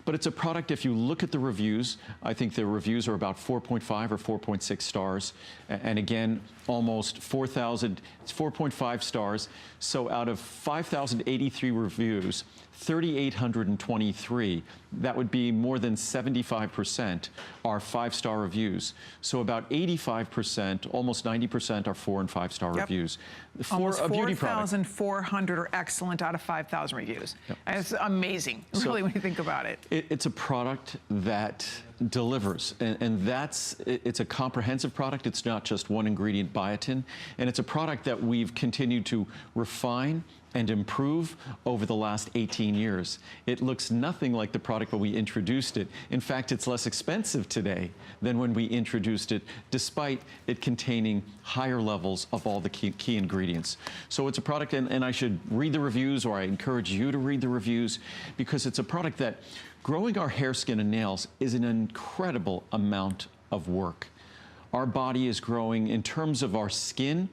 But it's a product, if you look at the reviews, I think the reviews are about 4.5 or 4.6 stars. And again, almost 4,000, it's 4.5 stars. So out of 5,083 reviews, 3,823, that would be more than 75% are 5-star reviews. So about 85%, almost 90% are 4- and 5-star reviews. Almost For a beauty product. 4,400 are excellent out of 5,000 reviews. It's amazing, really, when you think about it. It's a product that delivers, and it's a comprehensive product. It's not just one ingredient, biotin, and it's a product that we've continued to refine and improve over the last 18 years. It looks nothing like the product when we introduced it. In fact, it's less expensive today than when we introduced it, despite it containing higher levels of all the key ingredients. So it's a product, and I should read the reviews, or I encourage you to read the reviews, because it's a product that growing our hair, skin, and nails is an incredible amount of work. Our body is growing, in terms of our skin,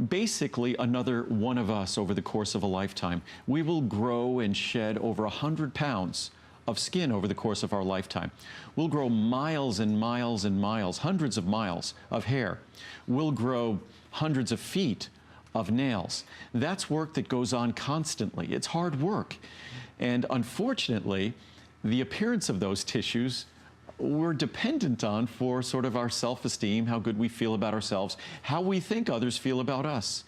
basically another one of us over the course of a lifetime. We will grow and shed over 100 pounds of skin over the course of our lifetime. We'll grow miles and miles and miles, hundreds of miles of hair. We'll grow hundreds of feet of nails. That's work that goes on constantly. It's hard work. And unfortunately, the appearance of those tissues we're dependent on for sort of our self-esteem, how good we feel about ourselves, how we think others feel about us.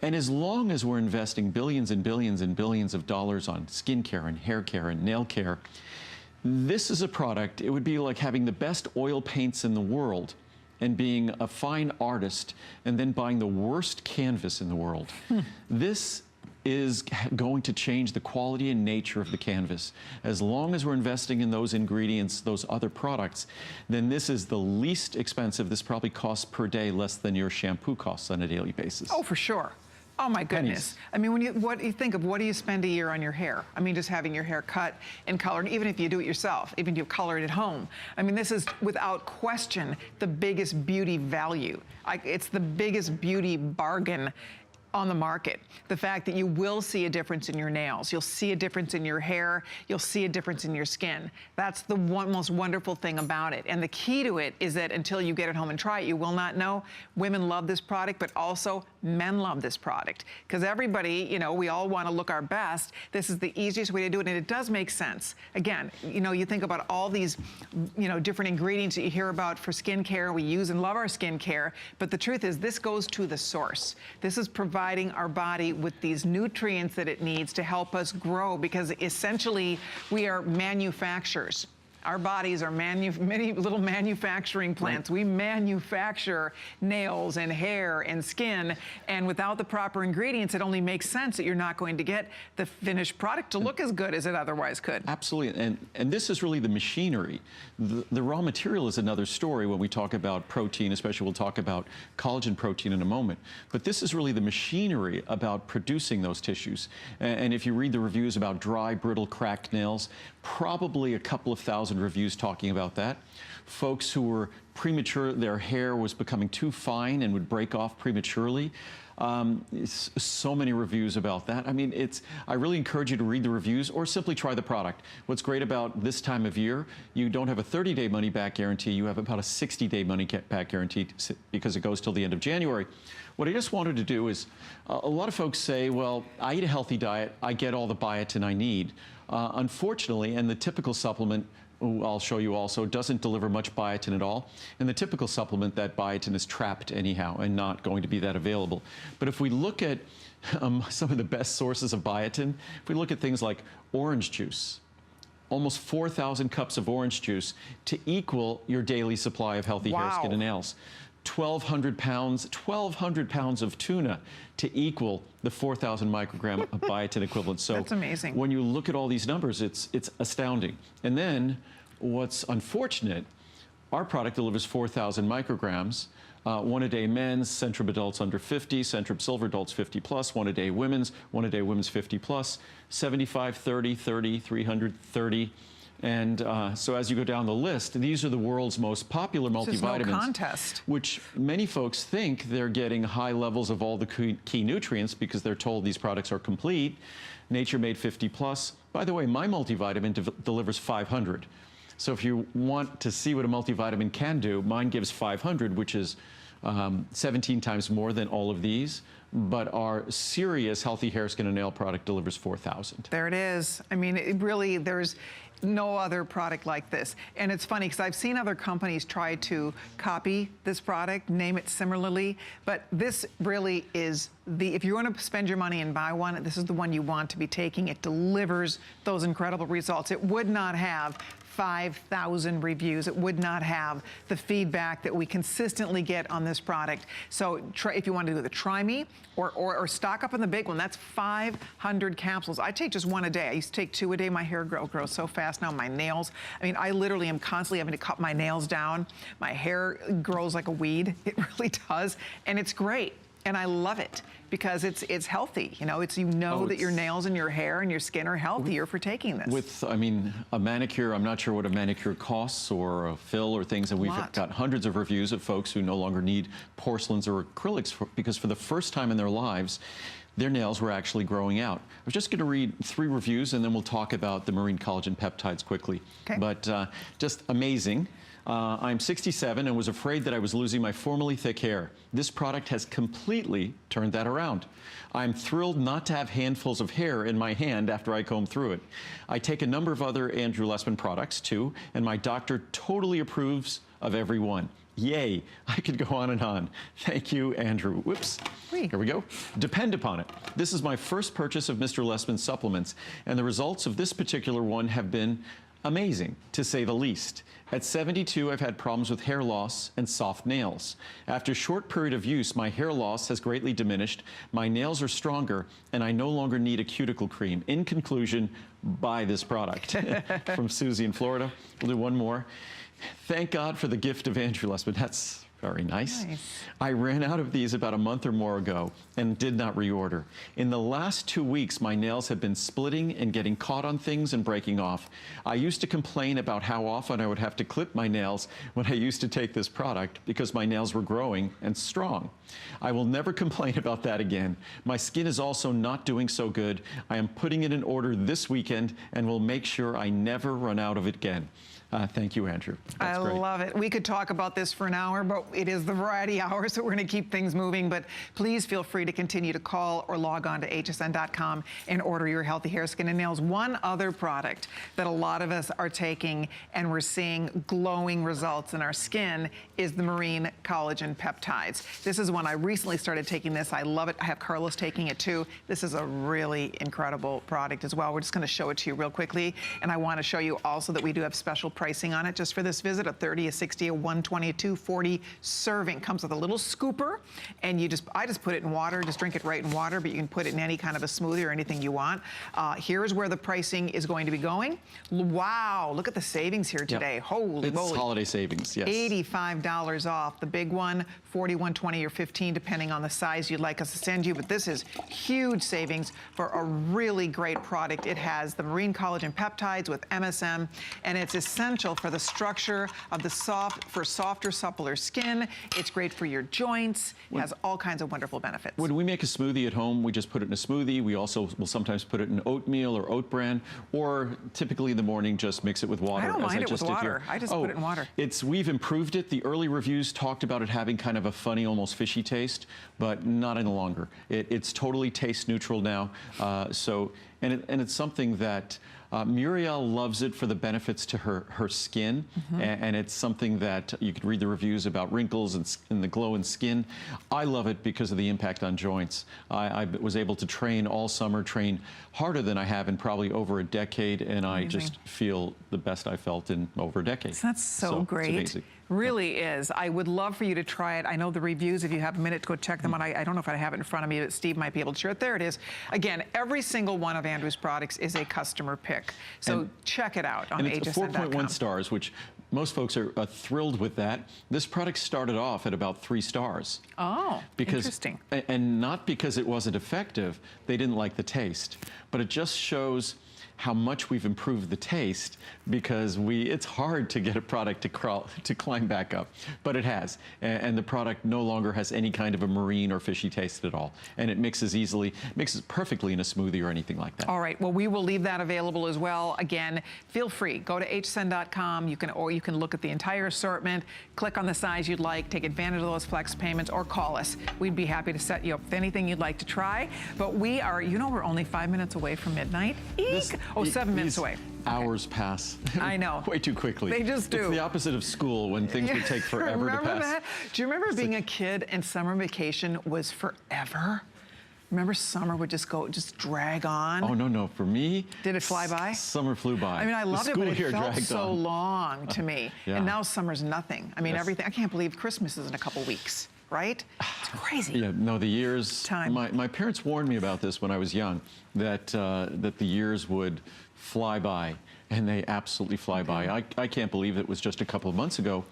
And as long as we're investing billions and billions and billions of dollars on skincare and hair care and nail care, this is a product, it would be like having the best oil paints in the world and being a fine artist and then buying the worst canvas in the world. This is going to change the quality and nature of the canvas. As long as we're investing in those ingredients, those other products, then this is the least expensive. This probably costs per day less than your shampoo costs on a daily basis. Oh, for sure. Oh my goodness. Pennies. I mean, what do you think of, what do you spend a year on your hair? I mean, just having your hair cut and colored, even if you do it yourself, even if you color it at home. I mean, this is without question the biggest beauty value. It's the biggest beauty bargain on the market. The fact that you will see a difference in your nails, you'll see a difference in your hair, you'll see a difference in your skin. That's the most wonderful thing about it. And the key to it is that until you get it home and try it, you will not know. Women love this product, but also men love this product. Because everybody, you know, we all want to look our best. This is the easiest way to do it, and it does make sense. Again, you know, you think about all these, you know, different ingredients that you hear about for skincare. We use and love our skincare, but the truth is this goes to the source. This is providing our body with these nutrients that it needs to help us grow, because essentially we are manufacturers. Our bodies are many little manufacturing plants. Right. We manufacture nails and hair and skin, and without the proper ingredients, it only makes sense that you're not going to get the finished product to look as good as it otherwise could. Absolutely, and this is really the machinery. The raw material is another story when we talk about protein, especially we'll talk about collagen protein in a moment. But this is really the machinery about producing those tissues. And if you read the reviews about dry, brittle, cracked nails, probably a couple of thousand reviews talking about that. Folks who were premature, their hair was becoming too fine and would break off prematurely. So many reviews about that. I mean, I really encourage you to read the reviews or simply try the product. What's great about this time of year, you don't have a 30-day money-back guarantee. You have about a 60-day money-back guarantee because it goes till the end of January. What I just wanted to do is, a lot of folks say, well, I eat a healthy diet, I get all the biotin I need. Unfortunately, and the typical supplement, I'll show you also, doesn't deliver much biotin at all. And the typical supplement, that biotin is trapped anyhow and not going to be that available. But if we look at some of the best sources of biotin, if we look at things like orange juice, almost 4,000 cups of orange juice to equal your daily supply of healthy hair, skin, and nails. 1,200 pounds of tuna to equal the 4,000 microgram of biotin equivalent. So that's amazing. When you look at all these numbers, it's astounding. And then what's unfortunate, our product delivers 4,000 micrograms. One a day men's, Centrum adults under 50, Centrum Silver adults 50 plus, one a day women's 50 plus, 75, 30, 30, 300, 30. And so as you go down the list, these are the world's most popular multivitamins. There's no contest. Which many folks think they're getting high levels of all the key nutrients because they're told these products are complete. Nature made 50 plus. By the way, my multivitamin delivers 500. So if you want to see what a multivitamin can do, mine gives 500, which is 17 times more than all of these. But our serious healthy hair, skin, and nail product delivers 4,000. There it is. I mean, it really, there's no other product like this. And it's funny because I've seen other companies try to copy this product, name it similarly, but this really is if you want to spend your money and buy one, this is the one you want to be taking. It delivers those incredible results. It would not have 5,000 reviews. It would not have the feedback that we consistently get on this product. So if you want to do the Try Me or stock up on the big one, that's 500 capsules. I take just one a day. I used to take 2 a day. My hair grows so fast now. My nails, I mean, I literally am constantly having to cut my nails down. My hair grows like a weed. It really does. And it's great. And I love it because it's healthy. You know, that your nails and your hair and your skin are healthier for taking this. I mean, a manicure, I'm not sure what a manicure costs or a fill or things, and we've got hundreds of reviews of folks who no longer need porcelains or acrylics because for the first time in their lives, their nails were actually growing out. I was just going to read 3 reviews and then we'll talk about the marine collagen peptides quickly. Okay. But just amazing. I'm 67 and was afraid that I was losing my formerly thick hair. This product has completely turned that around. I'm thrilled not to have handfuls of hair in my hand after I comb through it. I take a number of other Andrew Lessman products too, and my doctor totally approves of every one. Yay, I could go on and on. Thank you, Andrew. Whoops. Here we go. Depend upon it. This is my first purchase of Mr. Lessman's supplements, and the results of this particular one have been amazing, to say the least. At 72, I've had problems with hair loss and soft nails. After a short period of use, my hair loss has greatly diminished, my nails are stronger, and I no longer need a cuticle cream. In conclusion, buy this product. From Susie in Florida. We'll do one more. Thank God for the gift of Andrew Lessman. That's very nice. I ran out of these about a month or more ago and did not reorder. In the last 2 weeks, my nails have been splitting and getting caught on things and breaking off. I used to complain about how often I would have to clip my nails when I used to take this product because my nails were growing and strong. I will never complain about that again. My skin is also not doing so good. I am putting it in order this weekend and will make sure I never run out of it again. Thank you, Andrew. That's great. I love it. We could talk about this for an hour, but it is the variety hour, so we're going to keep things moving. But please feel free to continue to call or log on to hsn.com and order your healthy hair, skin, and nails. One other product that a lot of us are taking and we're seeing glowing results in our skin is the marine collagen peptides. This is one I recently started taking this. I love it. I have Carlos taking it too. This is a really incredible product as well. We're just going to show it to you real quickly. And I want to show you also that we do have special pricing on it just for this visit, a 30, a 60, a 120, a 240 serving. Comes with a little scooper, and I just put it in water, just drink it right in water, but you can put it in any kind of a smoothie or anything you want. Here's where the pricing is going to be going. Wow, look at the savings here today. Yep. Holy moly. It's holiday savings, yes. $85 off. The big one, 40, 120, or 15, depending on the size you'd like us to send you, but this is huge savings for a really great product. It has the marine collagen peptides with MSM, and it's essential for the structure of the softer, suppler skin. It's great for your joints. It has all kinds of wonderful benefits. When we make a smoothie at home, we just put it in a smoothie. We also will sometimes put it in oatmeal or oat bran, or typically in the morning just mix it with water. I don't mind it with water. I just put it in water. We've improved it. The early reviews talked about it having kind of a funny, almost fishy taste, but not any longer. It's totally taste neutral now. And it's something that Muriel loves it for the benefits to her skin, and it's something that you can read the reviews about wrinkles and the glow in skin. I love it because of the impact on joints. I was able to train all summer, train harder than I have in probably over a decade, and I just feel the best I felt in over a decade. That's so great. It's amazing. Really is. I would love for you to try it. I know the reviews, if you have a minute to go check them out. I don't know if I have it in front of me, but Steve might be able to share it. There it is. Again, every single one of Andrew's products is a customer pick. So check it out on hsn.com. And it's 4.1 stars, which most folks are thrilled with that. This product started off at about 3 stars. Oh, interesting. And not because it wasn't effective. They didn't like the taste. But it just shows how much we've improved the taste, because it's hard to get a product to climb back up, but it has. And the product no longer has any kind of a marine or fishy taste at all. And it mixes perfectly in a smoothie or anything like that. All right, well, we will leave that available as well. Again, feel free, go to hsn.com, you can look at the entire assortment, click on the size you'd like, take advantage of those flex payments, or call us. We'd be happy to set you up with anything you'd like to try. But we are, we're only 5 minutes away from midnight. 7 minutes away. Hours pass. I know. Way too quickly. They just do. It's the opposite of school, when things would take forever to pass. Remember that? Do you remember being a kid and summer vacation was forever? Remember summer would just drag on? Oh, no. For me, did it fly by? Summer flew by. I mean, I loved it, but it felt so on. long to me. Yeah. And now summer's nothing. I mean, everything. I can't believe Christmas is in a couple weeks. Right? It's crazy. Yeah, no, the years. Time. My parents warned me about this when I was young, that the years would fly by, and they absolutely fly by. I can't believe it was just a couple of months ago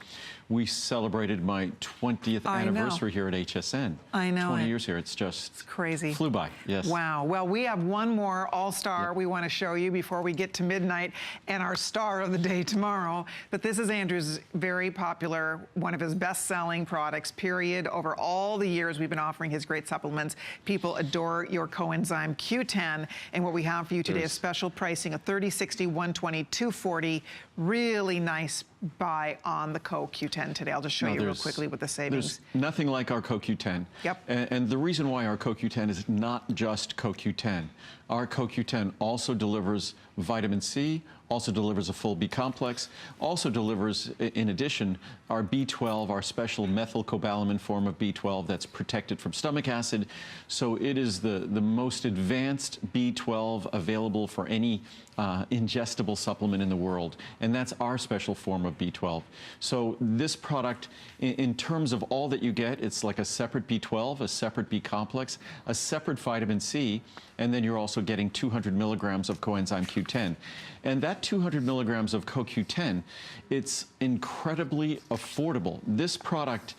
we celebrated my 20th I know. anniversary here at HSN. I know 20 it. years here. It's just Crazy. flew by. Yes. Wow. Well, we have one more all-star Yep. we want to show you before we get to midnight and our star of the day tomorrow. But this is Andrew's very popular, one of his best-selling products, period. Over all the years we've been offering his great supplements, people adore your coenzyme Q10. And what we have for you today is special pricing of $30, $60, $120, $240. Really nice buy on the CoQ10 today. I'll just show you real quickly with the savings. There's nothing like our CoQ10. Yep. And the reason why our CoQ10 is not just CoQ10. Our CoQ10 also delivers vitamin C, also delivers a full B complex, also delivers, in addition, our B12, our special methylcobalamin form of B12 that's protected from stomach acid. So it is the most advanced B12 available for any ingestible supplement in the world. And that's our special form of B12. So this product, in terms of all that you get, it's like a separate B12, a separate B complex, a separate vitamin C, and then you're also getting 200 milligrams of coenzyme Q10. And that 200 milligrams of CoQ10, it's incredibly affordable. This product,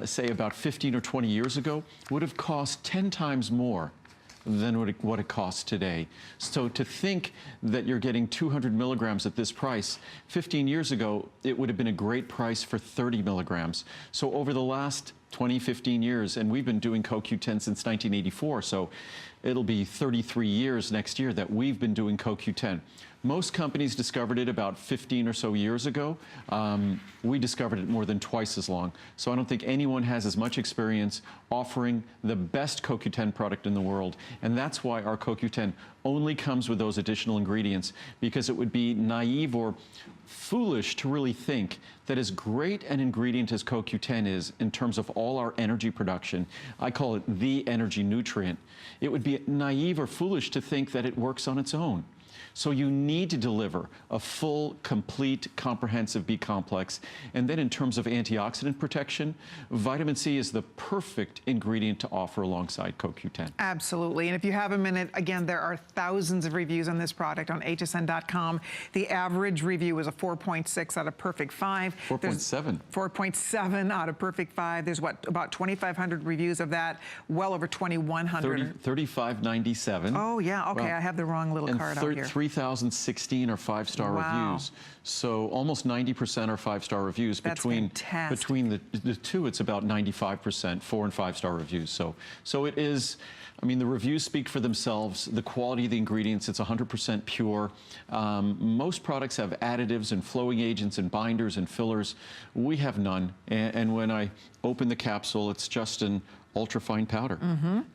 say about 15 or 20 years ago, would have cost 10 times more than what it costs today. So to think that you're getting 200 milligrams at this price, 15 years ago, it would have been a great price for 30 milligrams. So over the last 20, 15 years, and we've been doing CoQ10 since 1984, so it'll be 33 years next year that we've been doing CoQ10. Most companies discovered it about 15 or so years ago. We discovered it more than twice as long. So I don't think anyone has as much experience offering the best CoQ10 product in the world. And that's why our CoQ10 only comes with those additional ingredients, because it would be naive or foolish to really think that as great an ingredient as CoQ10 is in terms of all our energy production, I call it the energy nutrient, it would be naive or foolish to think that it works on its own. So you need to deliver a full, complete, comprehensive B complex. And then in terms of antioxidant protection, vitamin C is the perfect ingredient to offer alongside CoQ10. Absolutely. And if you have a minute, again, there are thousands of reviews on this product on hsn.com. The average review is a 4.6 out of perfect 5. 4.7. 4.7 out of perfect 5. There's what, about 2,500 reviews of that, well over 2,100. 3597. Oh, yeah. Okay, Well, I have the wrong little card out here. 3,016 are 5-star reviews. So almost 90% are 5-star reviews. That's Between the two, it's about 95% 4- and 5-star reviews. So it is, I mean, the reviews speak for themselves. The quality of the ingredients, it's 100% pure. Most products have additives and flowing agents and binders and fillers. We have none. And when I open the capsule, it's just an ultrafine powder.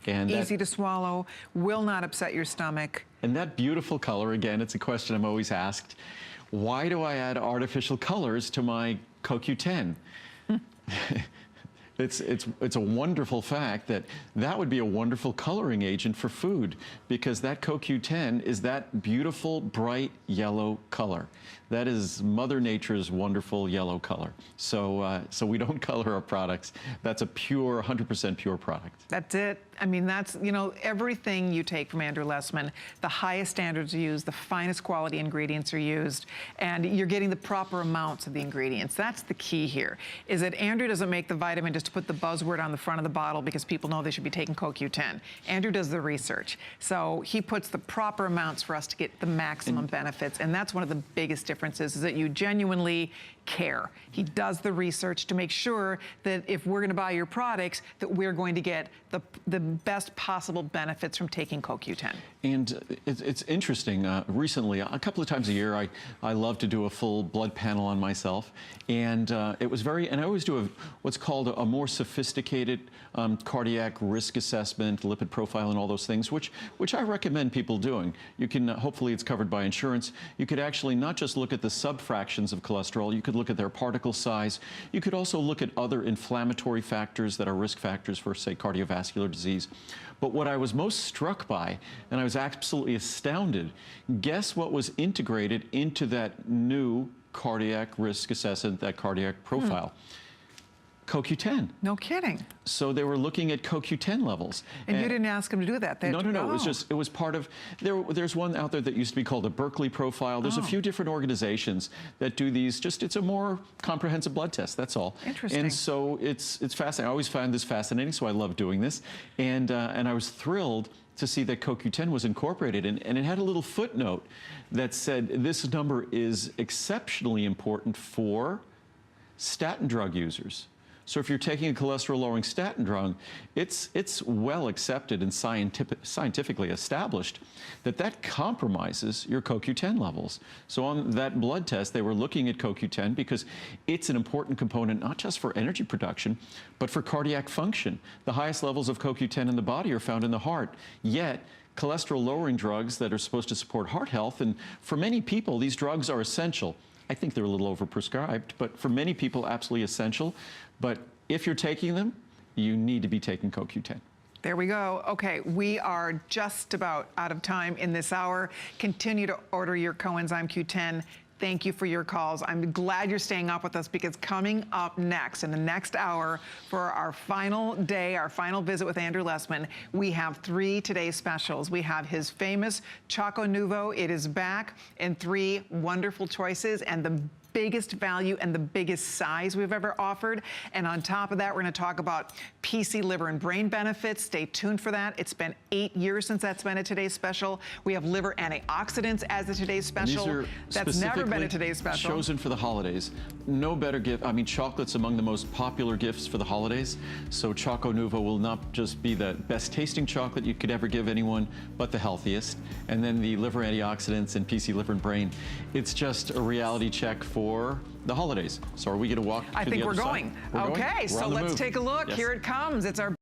And easy to swallow, will not upset your stomach. And that beautiful color, again, it's a question I'm always asked. Why do I add artificial colors to my CoQ10? It's a wonderful fact that would be a wonderful coloring agent for food, because that CoQ10 is that beautiful, bright yellow color. That is Mother Nature's wonderful yellow color. So we don't color our products. That's a pure, 100% pure product. That's it. I mean, that's, you know, everything you take from Andrew Lessman, the highest standards are used, the finest quality ingredients are used, and you're getting the proper amounts of the ingredients. That's the key here, is that Andrew doesn't make the vitamin just to put the buzzword on the front of the bottle because people know they should be taking CoQ10. Andrew does the research. So he puts the proper amounts for us to get the maximum benefits, and that's one of the biggest differences, is that you genuinely care. He does the research to make sure that if we're going to buy your products, that we're going to get the best possible benefits from taking CoQ10. And it's interesting. Recently, a couple of times a year, I love to do a full blood panel on myself, and it was and I always do what's called a more sophisticated cardiac risk assessment, lipid profile, and all those things, which I recommend people doing. You can hopefully it's covered by insurance. You could actually not just look at the subfractions of cholesterol. You could look at their particle size. You could also look at other inflammatory factors that are risk factors for, say, cardiovascular disease. But what I was most struck by, and I was absolutely astounded, guess what was integrated into that new cardiac risk assessment, that cardiac profile? CoQ10. No kidding. So they were looking at CoQ10 levels. And you didn't ask them to do that? No. Oh. It was part of, there's one out there that used to be called a Berkeley profile. There's a few different organizations that do these, it's a more comprehensive blood test, that's all. Interesting. And so it's fascinating. I always find this fascinating, so I love doing this. And I was thrilled to see that CoQ10 was incorporated, and it had a little footnote that said this number is exceptionally important for statin drug users. So if you're taking a cholesterol-lowering statin drug, it's well accepted and scientifically established that compromises your CoQ10 levels. So on that blood test, they were looking at CoQ10 because it's an important component not just for energy production, but for cardiac function. The highest levels of CoQ10 in the body are found in the heart. Yet, cholesterol-lowering drugs that are supposed to support heart health, and for many people, these drugs are essential. I think they're a little overprescribed, but for many people, absolutely essential. But if you're taking them, you need to be taking CoQ10. There we go. Okay, we are just about out of time in this hour. Continue to order your coenzyme Q10. Thank you for your calls. I'm glad you're staying up with us, because coming up next, in the next hour, for our final day, our final visit with Andrew Lessman, we have 3 today's specials. We have his famous Choco Nuvo. It is back in 3 wonderful choices, and the biggest value and the biggest size we've ever offered. And on top of that, we're going to talk about PC liver and brain benefits. Stay tuned for that. It's been 8 years since that's been a Today's Special. We have liver antioxidants as a Today's Special. And these are that's never been a Today's Special. Chosen for the holidays. No better gift. I mean, chocolate's among the most popular gifts for the holidays. So Choco Nuvo will not just be the best tasting chocolate you could ever give anyone, but the healthiest. And then the liver antioxidants and PC liver and brain. It's just a reality check for the holidays. So are we going to walk to the other side? I think we're going. Okay, so let's take a look. Yes. Here it comes. It's our